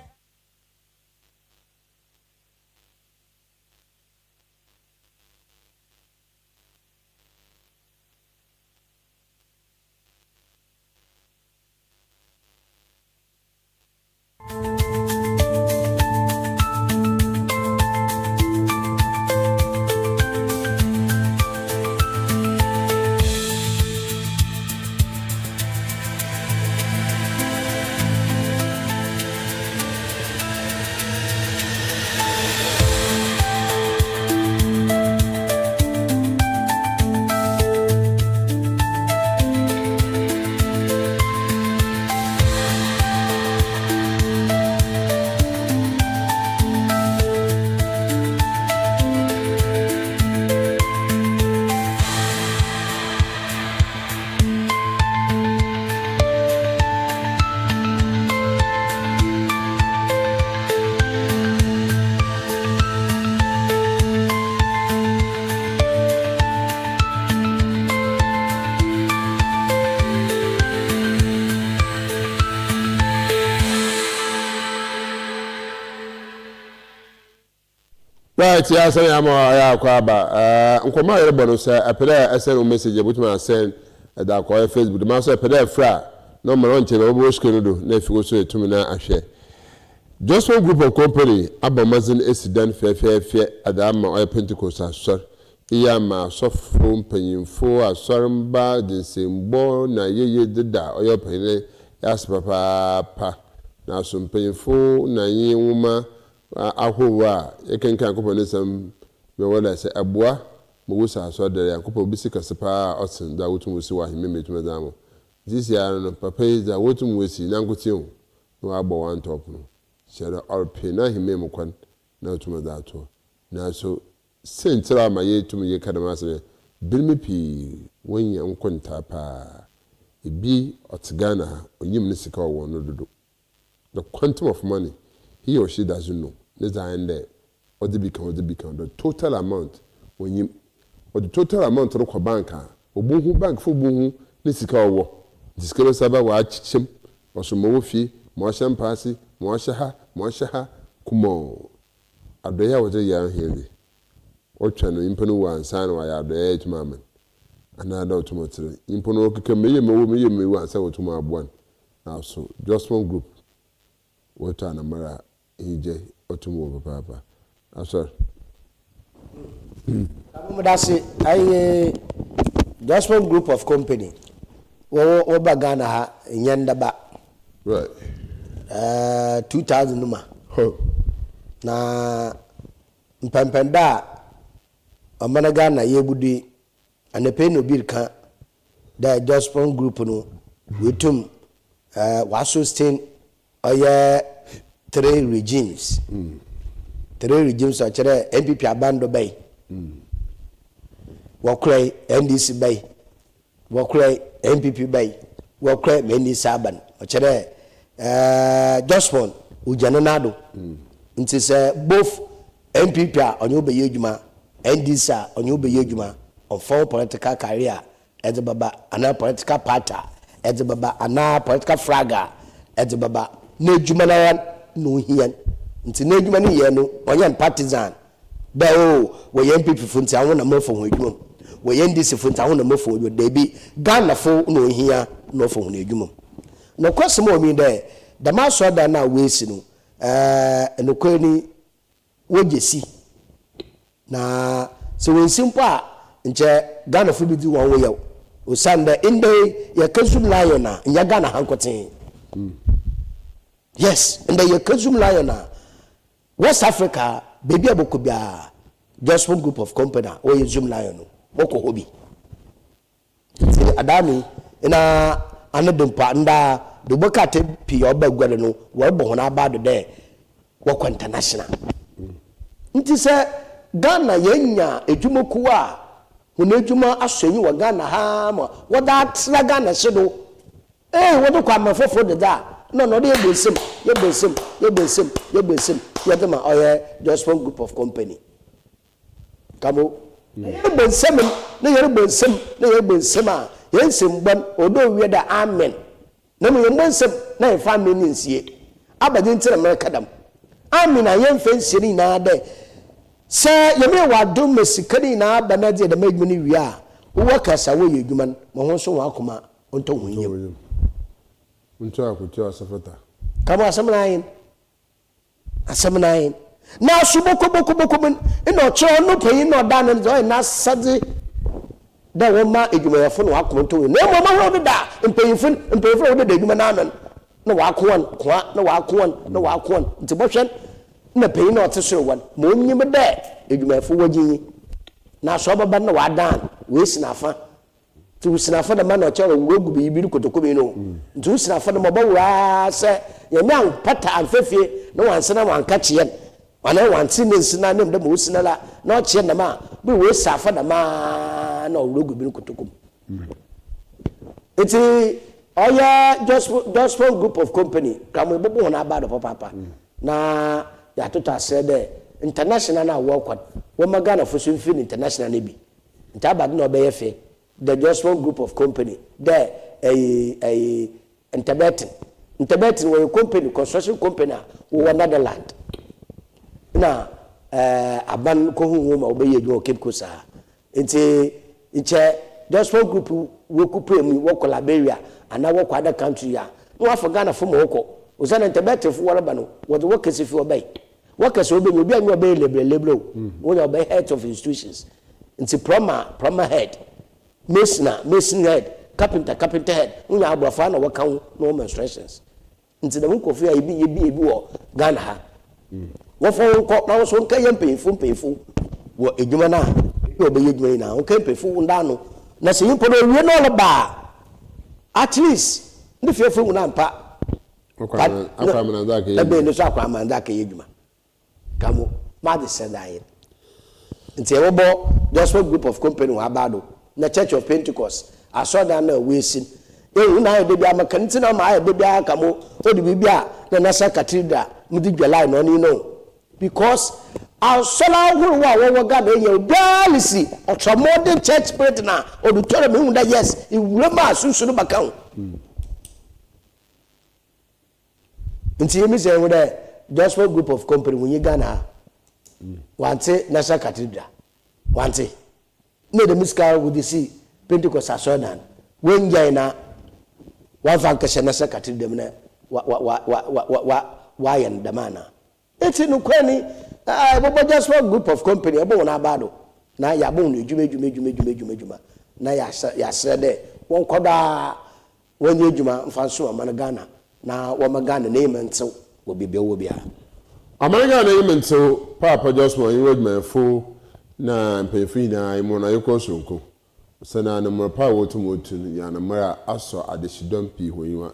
Right, yes, I am Kwaba. Nkoma yere bono say apeda send message butuma send da kwa Facebook. The master apeda fra no man nche na obo screen do na fi so etumi na ahwe. Just one group of company abamazin accident fe adama oil Pentecost asor. Iya ma sofo mpanyimfo asormba de sembo na yeye deda oil pene yas papa na so mpanyimfo na yewuma ahowa ekenkan kopone sam me wala se aboa mo wusa so dere yankopo bisi kasepa osin da wotum wusi wa hime metum zamo this year no papa da wotum wusi nankotie o no abo one top no shere orpe na hime mo kwan na wotum da to na so sentra ma yetum ye kadama se bilmi pi wonya nkonta pa ebi otigana onyim ne sika wo no dodo the quantum of money he or she doesn't know. Let's end there. Or the become the total amount when you or the total amount of the bank. Obuhu bank for buhu, Nissika war. Discover Saba watch him or some more fee, more champagne, more shaha, kumo. Abdea was a young heavy. Or channel impano one sign why I the age mamma. Another automatic. Impono can me once I to my one. Now so just one group. What an amara EJ Otumo Papa. I'm sorry. That's it. I just one group of company. Oba Ghana Yandaba. Right. 2000 numa. Na Mpampanda Amana Ghana Yebudi and the pen of Birka. The just one group no. We tum was sustain. Oye 3 regimes. 3 regimes are chere MPP abando bay. Wakure NDC bay. Wakure MPP bay. Wakure Mendi Saban. Chere just one ujananado. Nti se both MPP on you be yejuma, NDC on you be yejuma on four political career as baba ana political party as baba ana political flagger as baba no jumana no hian nti no jumana ye no onye partisan da o we MPP funti awon na mafo ho adwuma we NDC funti awon na mafo ho da bi Ghana fo no hia no fo ho adwuma no kwasem o mi da da maso da na we si no no kwani wojesi na so we simple a nche Ghana fo bi di won wo yaw Usanda inde ya kazum liona nyagana hankotin. Yes, inde ya kazum liona West Africa baby abokubia just one group of company or zoom lion oko hobi. Adami ina anadumpa nda the bokate pi oba gwale no wo bo hona abado de wo international. Nti se Ghana yenya edwumoku a hona edwuma asonyi wo Ghana ha ma wo da tra Ghana hyedo wo do kwa mafofo de da no de yebesem yedema oye just one group of company kamo yebesem na yebesem a yensem ban odo wi da amen na mo yembensem na yefa amen nsie abade ntira merkadam amen ayemfa nsiri na de se yeme wado mesikani na banade de magmuni wi a wo kasa wo yedwuman mo ho so wa akoma onto hunyem unto akutu asafata kama asamnain na suboko men ino cho no payin no dan no na sade da wo ma edwumayafo no akonto we na mo ma ho da mpayifo wo da edwuma na amen na wa akon nti bohwen na payin no otesoro wan mo nyim da edwumayafo wagyi na so baba na wa dan we sinafa tu sinafa da man no cho wo gu bi bi kotokomi no tu sinafa da mo ba wa se yemi an pata anfefie no wansana wanka chien wana wanti ne nsina ne mde mo sina la na o chien na ma bi we safa da ma na orogu bi kotokom iti oya just one group of company kamo bobo na ba do papa na ya tota said international na work wo magana fo so mfi international ne bi nta ba no be yefe the just one group of company there a Interbetin were a company, construction company, or another land. Now, a ban whom obey your Cape Cosa. It's just one group who could pay me work Liberia and I work other country. No, I forgot from Oko. Was an Interbetin for Warabano, what the workers if you obey. Workers will be obey liberal, when you obey heads of institutions. It's a plumber head, mason head. Carpenter head. Una abrafana wakau no menstruations. Nti da nko fi ebi wo Ghana ha. Wo fo nko na wo so nka yem pefo wo edwuma na yo be edwuma na nka pefo nda no na se yimpo no wie no ba at least ndi fefo na mpa akwamana ndaka yedwuma ebe no so akwamana ndaka yedwuma kamo ma de sedai nti e wo bo just one group of company wa bado na Church of Pentecost I saw that na we sin na de bia makanti na ma de bia kamo odi bibia na nasa cathedral mudi dwelai no ni no because our solar who wa God e balisi modern church spirit na auditorium me hunda yes e wurema asusu no baka nti yemi say we there just one group of company when you Ghana wante nasa cathedral wante ne de miska with the see Pentecost asodan when jaina wa fanka na sakati dem na wa yan damana eti no kwani bobo just one group of company ebo na bado na ya bon no edwuma na ya sede won koda won edwuma mfanso amana Ghana na wo magana na ementew wo bibia wo bia amana na ementew papa just one edwuma fo na mpefin na imo na yekosonko sana na mrapa wotu ya na mara aso adeshidon pi hoyiwa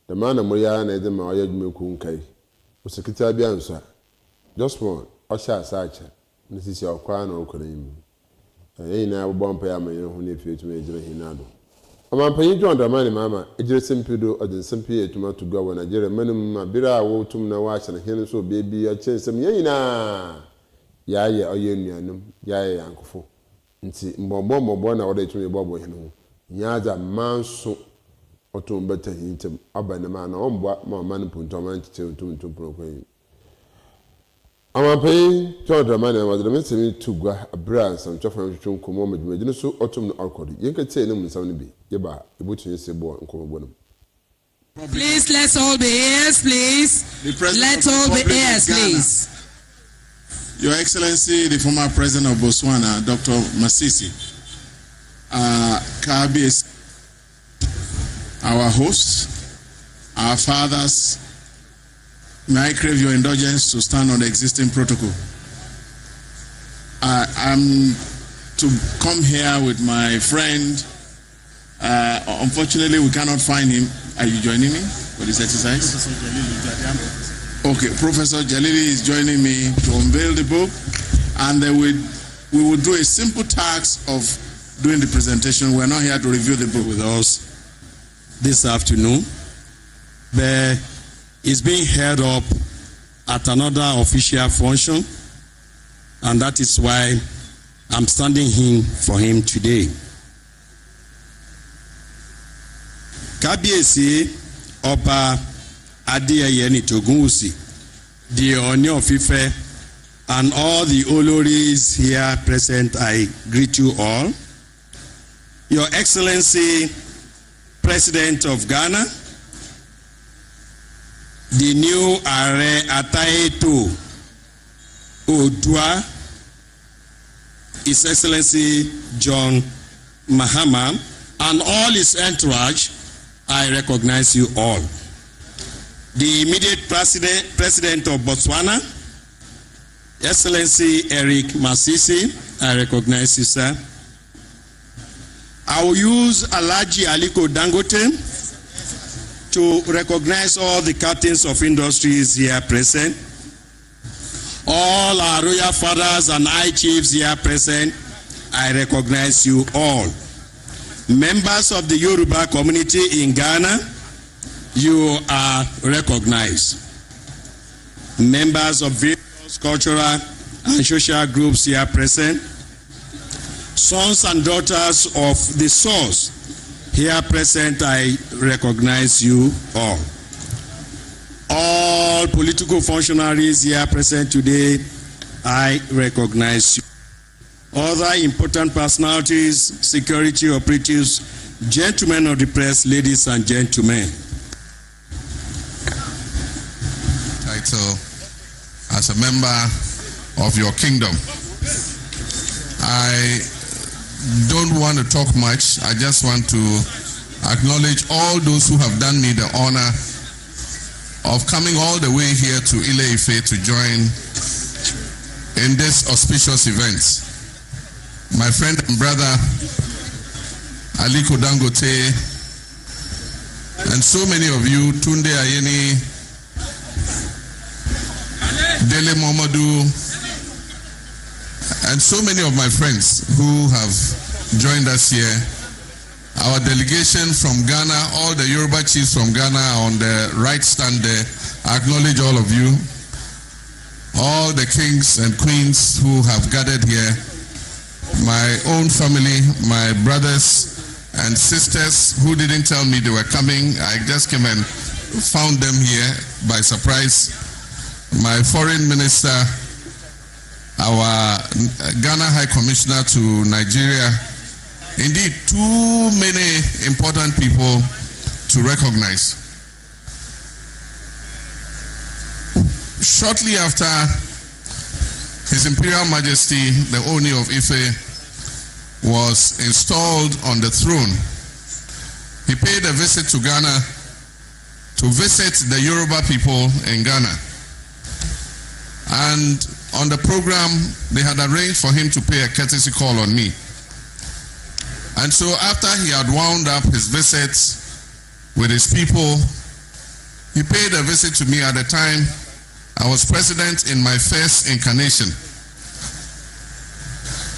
the man na mria na ede ma oyadwuma ku nkai osekita bia nso just one osha asacha nisisi okwa na okora yim na abbo mpa ya maye ho na fietu ejire hinado amampanyi John Dramani mama ejire sempedo odin sempe etuma to go na Nigeria manum ma bira wotum na wa na hen so bebi a chensem yina yaye oyenuanum yaye yankofo nti mbombo na wode tumi bobo hinu nyaza manso otumbeta hintem abana ma na ombo ma man punto man tete tum prokwan amapai John Dramani ma de mesemi tugwa abra sam tofan twon komo medwedine so otum no alkodi yenka tse ne musam ne bi yeba ebutunye sebo nkomo no. Please, let's all be ears, please. Let's all be ears, please. Your Excellency, the former President of Botswana, Dr. Masisi. Kabis, our hosts, our fathers, may I crave your indulgence to stand on the existing protocol. I'm to come here with my friend. Unfortunately, we cannot find him. Are you joining me for this exercise? Okay, Professor Jalili is joining me to unveil the book, and we will do a simple task of doing the presentation. We're not here to review the book with us this afternoon, but it's being held up at another official function, and that is why I'm standing in for him today. Kabiesi Oba Adeyeye Togunwusi, the Ooni of Ife, and all the Oloris here present, I greet you all. Your Excellency, President of Ghana, the new Ààrẹ Ataeto Oòduà, His Excellency John Mahama, and all his entourage, I recognize you all. The immediate President of Botswana, Excellency Eric Masisi, I recognize you, sir. I will use Alhaji Aliko Dangote to recognize all the captains of industries here present, all our royal fathers and high chiefs here present. I recognize you all. Members of the Yoruba community in Ghana, you are recognized. Members of various cultural and social groups here present, sons and daughters of the source here present, I recognize you all. All political functionaries here present today, I recognize you. Other important personalities, security operatives, gentlemen of the press, ladies and gentlemen. Title as a member of your kingdom. I don't want to talk much. I just want to acknowledge all those who have done me the honor of coming all the way here to Ile-Ife to join in this auspicious event. My friend and brother Aliko Dangote, and so many of you, Tunde Ayeni, Dele Momodu, and so many of my friends who have joined us here. Our delegation from Ghana, all the Yoruba chiefs from Ghana are on the right stand there. I acknowledge all of you. All the kings and queens who have gathered here. My own family, my brothers and sisters who didn't tell me they were coming. I just came and found them here by surprise. My foreign minister, our Ghana High Commissioner to Nigeria. Indeed, too many important people to recognize. Shortly after His Imperial Majesty, the Ooni of Ife, was installed on the throne, he paid a visit to Ghana to visit the Yoruba people in Ghana. And on the program, they had arranged for him to pay a courtesy call on me. And so after he had wound up his visits with his people, he paid a visit to me at the time I was president in my first incarnation.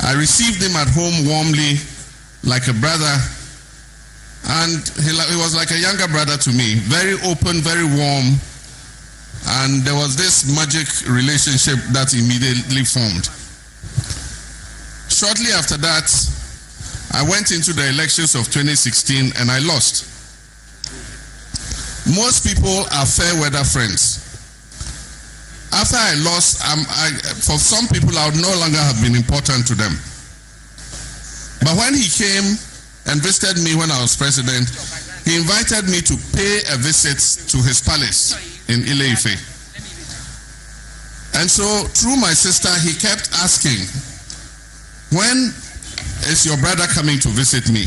I received him at home warmly, like a brother, and he was like a younger brother to me, very open, very warm, and there was this magic relationship that immediately formed. Shortly after that, I went into the elections of 2016 and I lost. Most people are fair weather friends. After I lost, for some people I would no longer have been important to them. But when he came and visited me when I was president, he invited me to pay a visit to his palace in Ile-Ife. And so through my sister, he kept asking, when is your brother coming to visit me?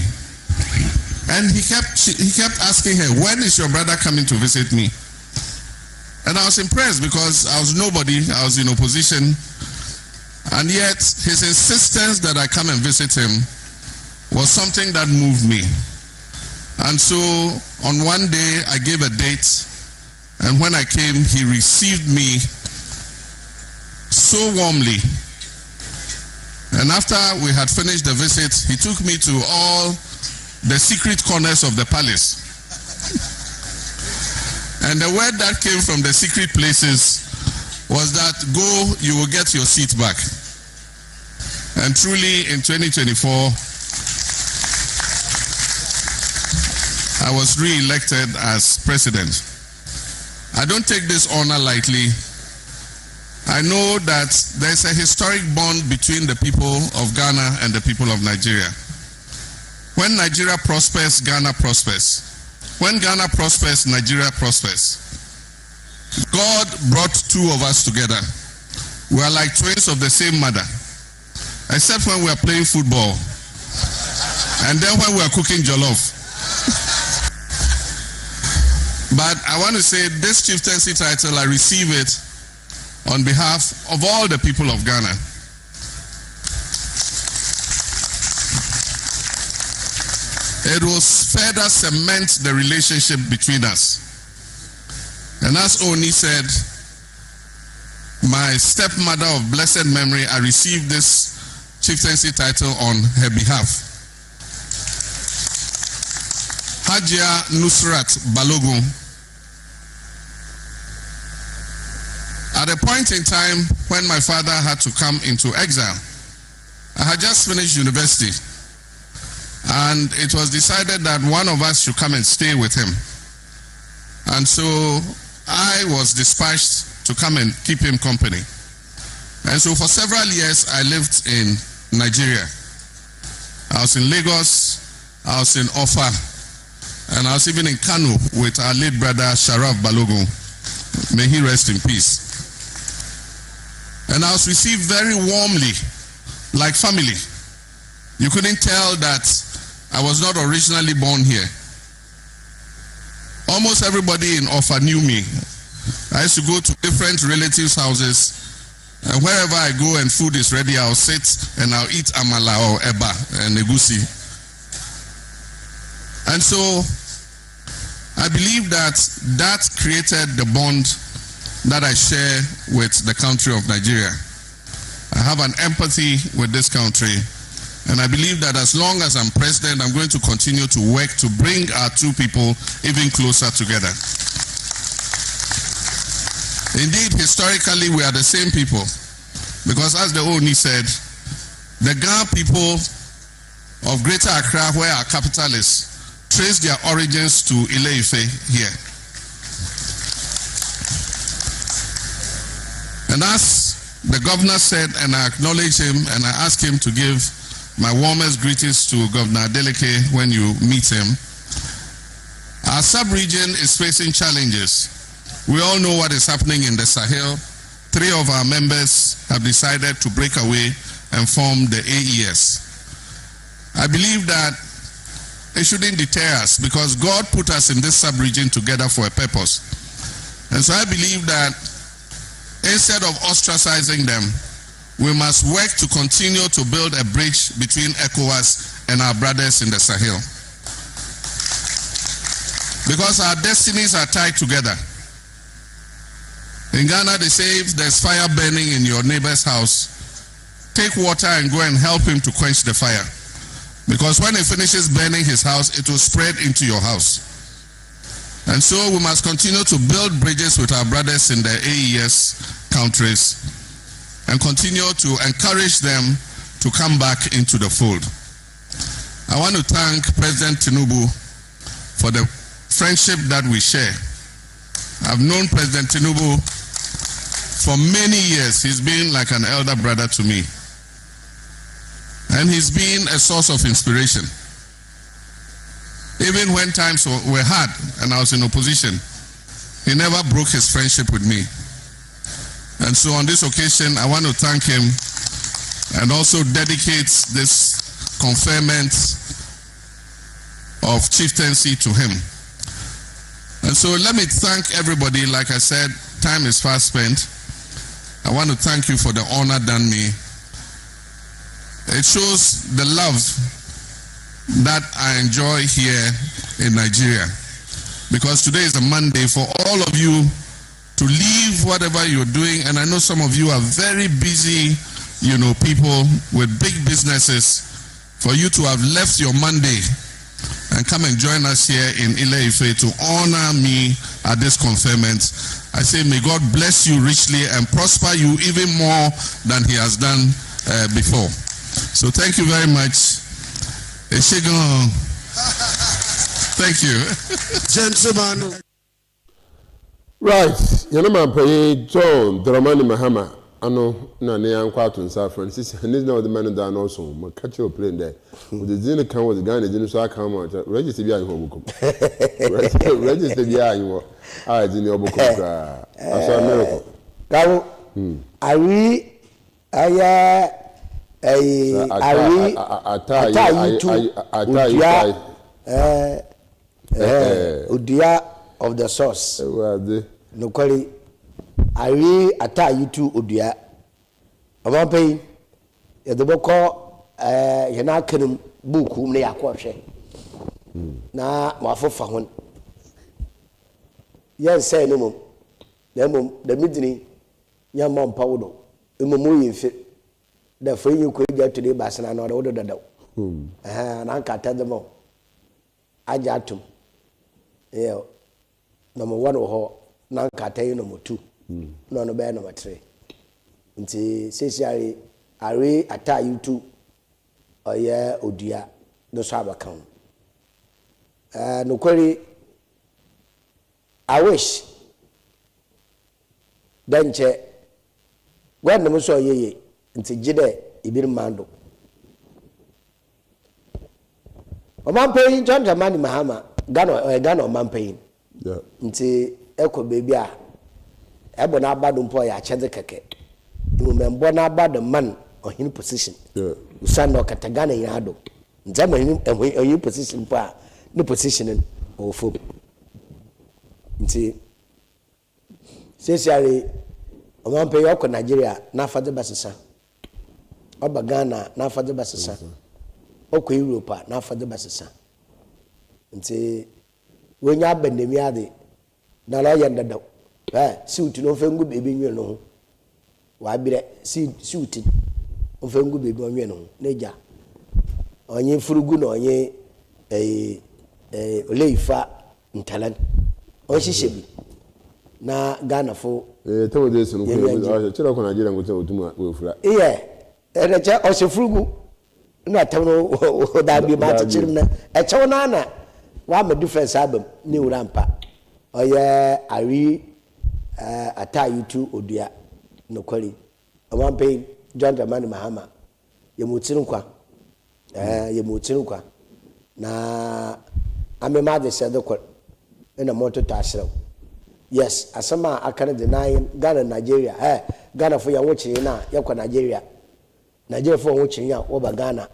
And he kept asking her, when is your brother coming to visit me? And I was impressed because I was nobody, I was in opposition. And yet his insistence that I come and visit him was something that moved me. And so on one day I gave a date, and when I came, he received me so warmly. And after we had finished the visit, he took me to all the secret corners of the palace. And the word that came from the secret places was that, go, you will get your seat back. And truly in 2024, I was re-elected as president. I don't take this honor lightly. I know that there's a historic bond between the people of Ghana and the people of Nigeria. When Nigeria prospers, Ghana prospers. When Ghana prospers, Nigeria prospers. God brought two of us together. We are like twins of the same mother, except when we are playing football and then when we are cooking jollof. But I want to say this chieftaincy title, I receive it on behalf of all the people of Ghana. It will further cement the relationship between us. And as Oni said, my stepmother of blessed memory, I received this chieftaincy title on her behalf. Hajia Nusrat Balogun. At a point in time when my father had to come into exile, I had just finished university, and it was decided that one of us should come and stay with him. And so I was dispatched to come and keep him company. And so for several years I lived in Nigeria. I was in Lagos, I was in Offa, and I was even in Kano with our late brother Sharaf Balogun. May he rest in peace. And I was received very warmly, like family. You couldn't tell that I was not originally born here. Almost everybody in Offa knew me. I used to go to different relatives' houses, and wherever I go and food is ready, I'll sit and I'll eat amala or eba and egusi. And so I believe that created the bond that I share with the country of Nigeria. I have an empathy with this country, and I believe that as long as I'm president, I'm going to continue to work to bring our two people even closer together. Indeed, historically, we are the same people, because as the Oni said, the Ghana people of Greater Accra, where our capital is, trace their origins to Ile-Ife here. And as the governor said, and I acknowledge him, and I ask him to give my warmest greetings to Governor Adeleke when you meet him. Our sub-region is facing challenges. We all know what is happening in the Sahel. 3 of our members have decided to break away and form the AES. I believe that it shouldn't deter us, because God put us in this sub-region together for a purpose. And so I believe that instead of ostracizing them, we must work to continue to build a bridge between ECOWAS and our brothers in the Sahel. Because our destinies are tied together. In Ghana, they say if there's fire burning in your neighbor's house, take water and go and help him to quench the fire. Because when he finishes burning his house, it will spread into your house. And so we must continue to build bridges with our brothers in the AES countries and continue to encourage them to come back into the fold. I want to thank President Tinubu for the friendship that we share. I've known President Tinubu for many years. He's been like an elder brother to me. And he's been a source of inspiration. Even when times were hard and I was in opposition, he never broke his friendship with me. And so on this occasion, I want to thank him and also dedicate this conferment of chieftaincy to him. And so let me thank everybody. Like I said, time is fast spent. I want to thank you for the honor done me. It shows the love that I enjoy here in Nigeria. Because today is a Monday for all of you to leave whatever you're doing. And I know some of you are very busy, people with big businesses. For you to have left your Monday and come and join us here in Ile-Ife to honor me at this conferment. I say, may God bless you richly and prosper you even more than he has done before. So thank you very much. Thank you. Gentlemen. Right. Man pay John Dramani Mahama. Ano na ne yankwa to nsa Francis and this now the man that also ma catch your plane there with the zine kan with the Ghana zine so aka ma register bia ho bukum register bia you ah zine obukum kra aso miracle gawo ari aya ari udia of the source no quali ari ata yitu odua amampai yedoboko yana kanum buku ne yakohwe na wafofa hon yen say no mum da midini nyamma mpawodo emomu yinfe da fanyi ko ja tude basana na wodo dadaw na nkata demo aja atum number 1 ho na nkata yi number 2 no be number 3 nti sesiari are ata yutu oye odua no so abakan no kwari I wish danche when no so yeye nti gide ibir mando Omampeyin John Dramani Mahama Ghana Omampeyin nti eko baby a ebo na abado mpo ya cheze keke membo na abado man ohin position usano katagana yado nzama ohin position pa ni position ofo nti sesiari Omampeyin oko Nigeria na afade basesa oba Ghana na afade basesa oko Europe na afade basesa nti wenya abandemi ade na la yanda daw suit no fengu bebi nwe no wa bire suit o fengu bebi onwe no neja onye furugu na onye oleifa ntalan o shishebi na Ghana fo to de sunu ko chira ko Nigeria ngo otuma we fura ereche o se furugu na tawno da bi ma chirna e chawna na wa ma difference abam ni urampa oye ari ata yutu odua no kwari Omampeyin John Dramani Mahama yemutsiru kwa na amema de sede kwar ina moto tasiro yes asama akana de nine Ghana Nigeria Ghana fo ya wochi na yakwa Nigeria fo wochi ya oba Ghana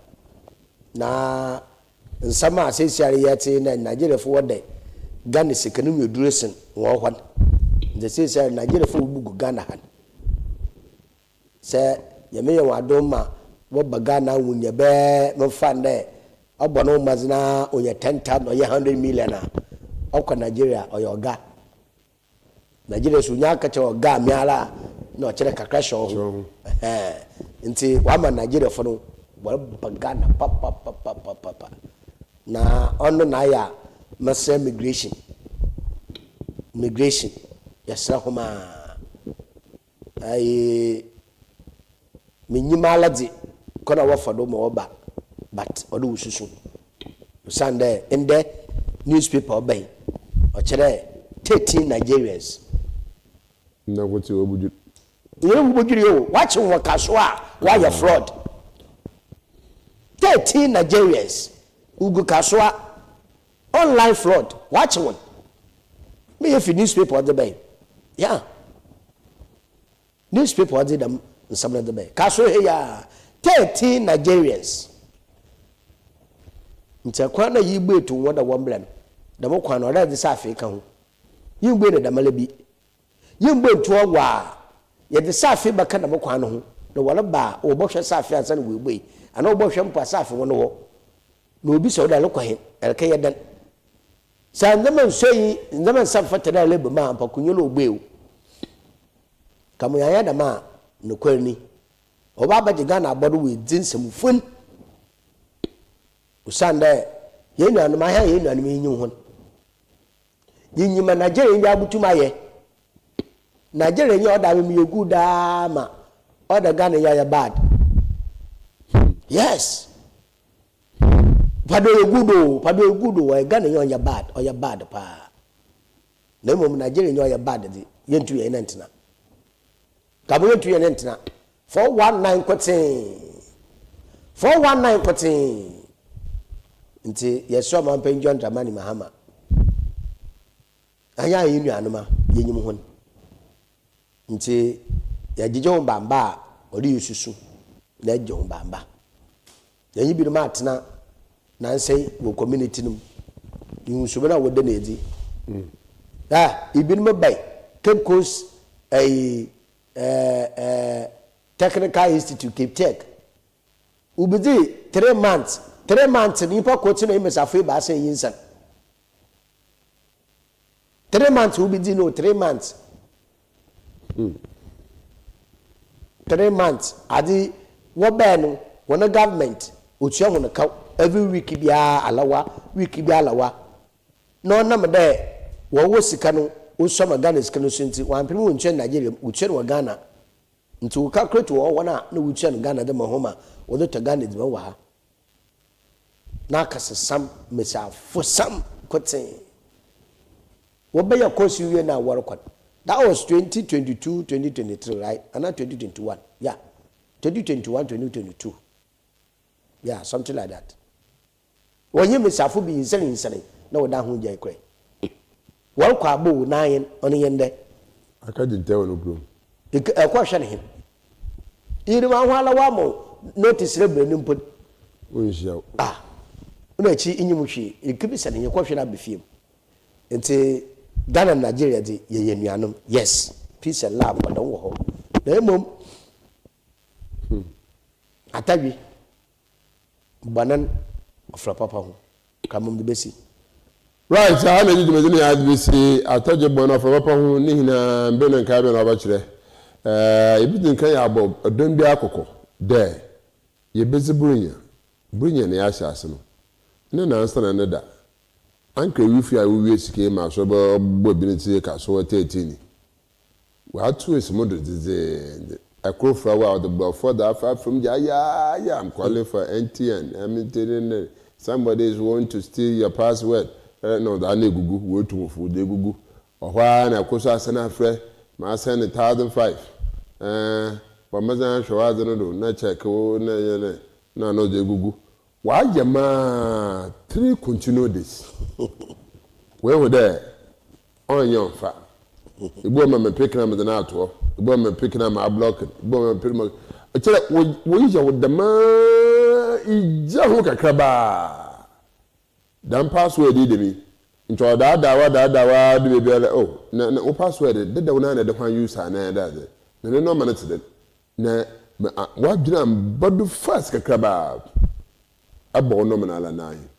na nsama asesiare yati na Nigeria fo wode Ghana sekanu meduresen wo hwan the sesiare Nigeria fo bugu Ghana han se yeme wadoma wo Ghana wunya be mfande obono mazina onye 10,000 oye 100 million okwa Nigeria oyoga Nigeria sunya kacha oga miala no chere kakra show nti wama Nigeria fo no wo Ghana papa na ono na ya masa migration yasra homa ai minyimalazi kona wafado mo oba but odo ususu Sunday in the newspaper obey o chere 13 Nigerians na woti obuju yo watch won kaswa why you fraud 13 Nigerians ugu kaswa online fraud watch one me if newspaper the bay newspaper did them some of the bay kaswa here 13 Nigerians nti kwa na yigbe to woda womblem da mo kwa na ora de sa Africa ho yigbe ne da malabi yigbe to wa ye de sa Africa baka na mo kwa no ho no wala ba o bo hwe sa Africa san we gbe ana o bo hwe mpa sa Africa wo no ho no obi so da lokwa he elka ye dan sa ndama nsoyi ndama samfata da lebe ma ampa kunyo no ogbe o kamu ya da ma no kwani oba ba jiga na abodo we din samfun usanda ye nuanu ma ha ye nuanu mi nyi ho yinyi ma Nigeria nya butuma ye Nigeria nya oda mi yegu da ma oda Ghana ya bad yes pado yegudo wa Ghana nya bad o ya bad pa na mo Nigeria nya ya bad di yentu ye nantina kabo yentu ye nantina 419 kwatin nti yeso ma penjo ndamani mahama anya yinu anuma yenyim hon nti ya gijo mbamba ori yususu na gijo mbamba yanyi bi ma atena na nsei wo community num yususu na wode na edi ibin bay Cape Coast Technical Institute Cape Tech ubidi 3 months ni pa ko tino imesafo ba san yinsan 3 months ubidi no 3 months 3 months adi wo be no wona government otua ho no ka every week bia alawa no na me de wo sika no wo so ma Ghana sika no sunti wan pem wo nche Nigeria uche no Ghana nti wo calculate wo wona na wo uche no Ghana de mahoma wo do to Ghana de wa ha na kasa sam mesa for sam kotin wo be your course you na work that was 2022 2023 right and not 2021 yeah 2021 2022 yeah something like that when you mesa for be insane na wo da ho jai kre wo kwa abo 9 on yende akaji ntewo no bro kwa hwe ne him iri ma hwala wa mo notice re brani mpo onhia una chi inyim hwe ekibi se ne kwa hwe na befiem enti Ghana Nigeria de ye nuanom yes peace and love kwa don wo ho na emom atabi banan ofra papa ho kamum de besi right I na you me ya de besi ataje bon ofra papa ho ni hina mbe no nka be na ba kire ebi kan ya abo odon bi akoko de ye bezi burunya na ya hyase no ne na ansa na ne da anka wifi a wiwe sike ma so bo biniti ka so 13 wa tu esimodo de akrofra wa the before that far from yeah I'm calling for NTN I mean telling somebody is want to steal your password no that na gugu we to fu de gugu ohwa na koso asana afre ma send 1005 wa mazan shwa de no na check o na no de gugu wa yama 3 continue this we were there on your fa igbo ma me pick na me na ato igbo ma pick na ma block igbo ma pick ma chere wo yija wo dama ija ho kakraba dan password de mi nto da wa de be be oh na o password de da na de kwan user na da de na no man it na wa dina bodu fast kakraba abo no man ala nine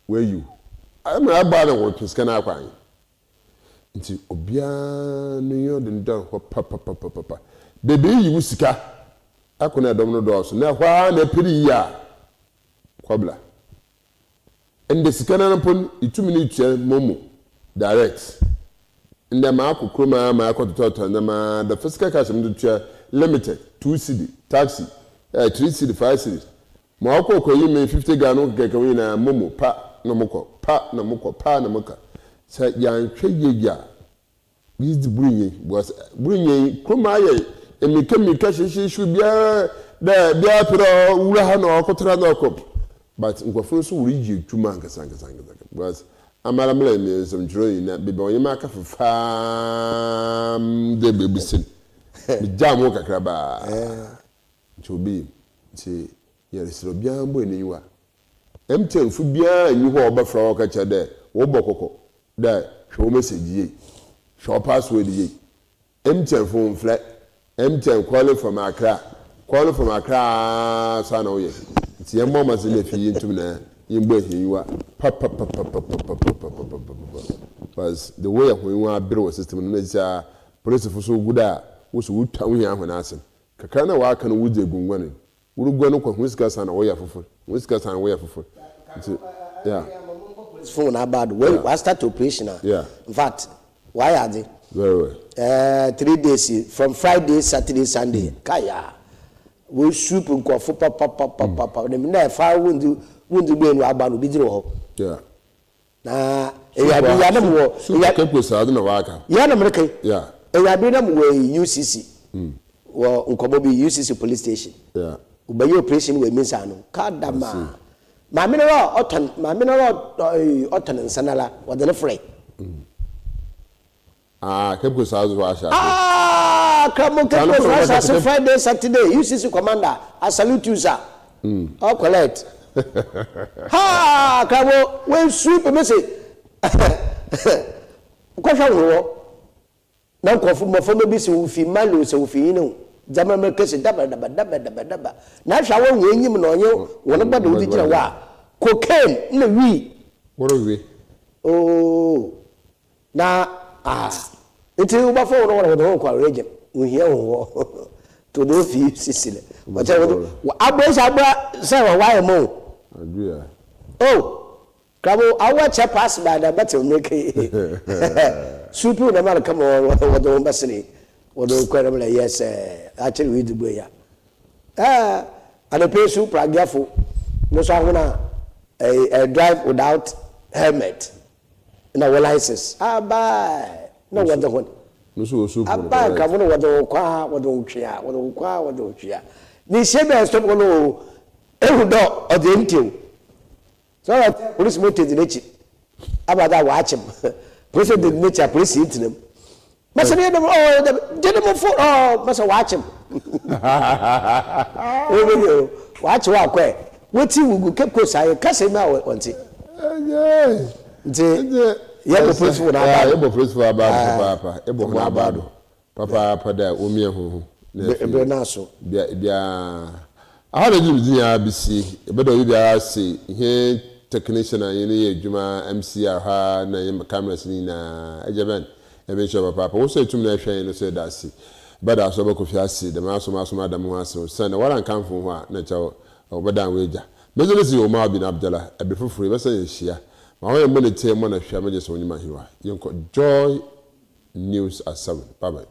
where you I'm about to want to scan out. Nti obia no yo den don ho papa baby you sika akona dom no do so na hwa na piri ya kwabla ende sika na pon 2 minutes momo direct ende ma akokroma ma akototo na ma the physical cash mdo limited 2 cedi taxi 3 cedi 5 cedi ma akokoyi me 50 Ghana keke wi na momo pa na moko pa na muka sa yanhwe yeya bizi brunye kuma ye emika shishu bia bia pro wura ha na okotra na okop but ngwafo so wuri ji tuma nkasa because amara mla me some drawing na bebe onyema aka fa de bebisin bi jamu kakra ba chobi ti yeresro bia mbo eniwa MTN fu bia nyi ho obafra wo ka che de wo bokoko de hwe message yi show password yi MTN fu mfle MTN calling from Accra sana wo ye ti ye mo ma se le fi yintum na yimbo hiwa papa was the way of when we build system no is police for so good wo so wutwa wo hia hona asem kakra na wa kan wuje gungwane urugwa no kwa huska sana wo ya fufu huska sana wo ya fufu yeah phone about when we start operation yeah in fact why are they very well 3 days from Friday Saturday Sunday kaya we soup nko fo papa dem na fa wundu be no aba no bi jiro ho yeah na ya bi ya nam wo ya kepo sa na waka ya na mrekai yeah ya bi nam wo UCC wo nko bi UCC police station yeah ubayi operation we minsa no kadama ma me no otan nsanala wo de free kepo sa zo asha come Friday, Friday, Saturday. UCC commander, I salute you, sir. All collect. Ha, Crabo, when sweep a message. Question now, confirm for maybe so if you malo, so if you know, Zaman Mercus, dabba. Now, shall we win him on you? What about the original? Cocaine in the we. What are we? Oh, now, until you before one of the region. We hear to do few Sicily. Whatever. Abra say why more. Agree. Oh, Crabo, I watch a pass by the better make super the man come on what the embassy. What the incredible yes, actually we do boya. And a pay super careful. No so a drive without helmet. No license. Bye. No what the one. No so aba ka mo wodo kwa ni shebe stop ko no ehudo o de ntiu so police motor de nechi abada wa achim police de nechi police intinem masa ne dem de dem fo masa wa achim wa achi wa kwa weti wugu kepko sai kase ma wonti nti yebo police wo na aba yebo police wo aba papa yebo ho aba papa da omie ho ebe na so bia aha na jimi ya bisi ebe do bia se he technician ayi ne adwuma MCR ha na yem cameras ni na ejeben ebe show papa wo so tum na hwan no so da si bada so ba ko fi asi de ma so da mu aso se na wara kan fo ho a na cha obodan weja mezelesi Omar Bin Abdullah ebe fufuru be se yehia ma ho yemo ne tie mo na hwa meje so nyima hiwa yenko Joy News at 7 bye bye.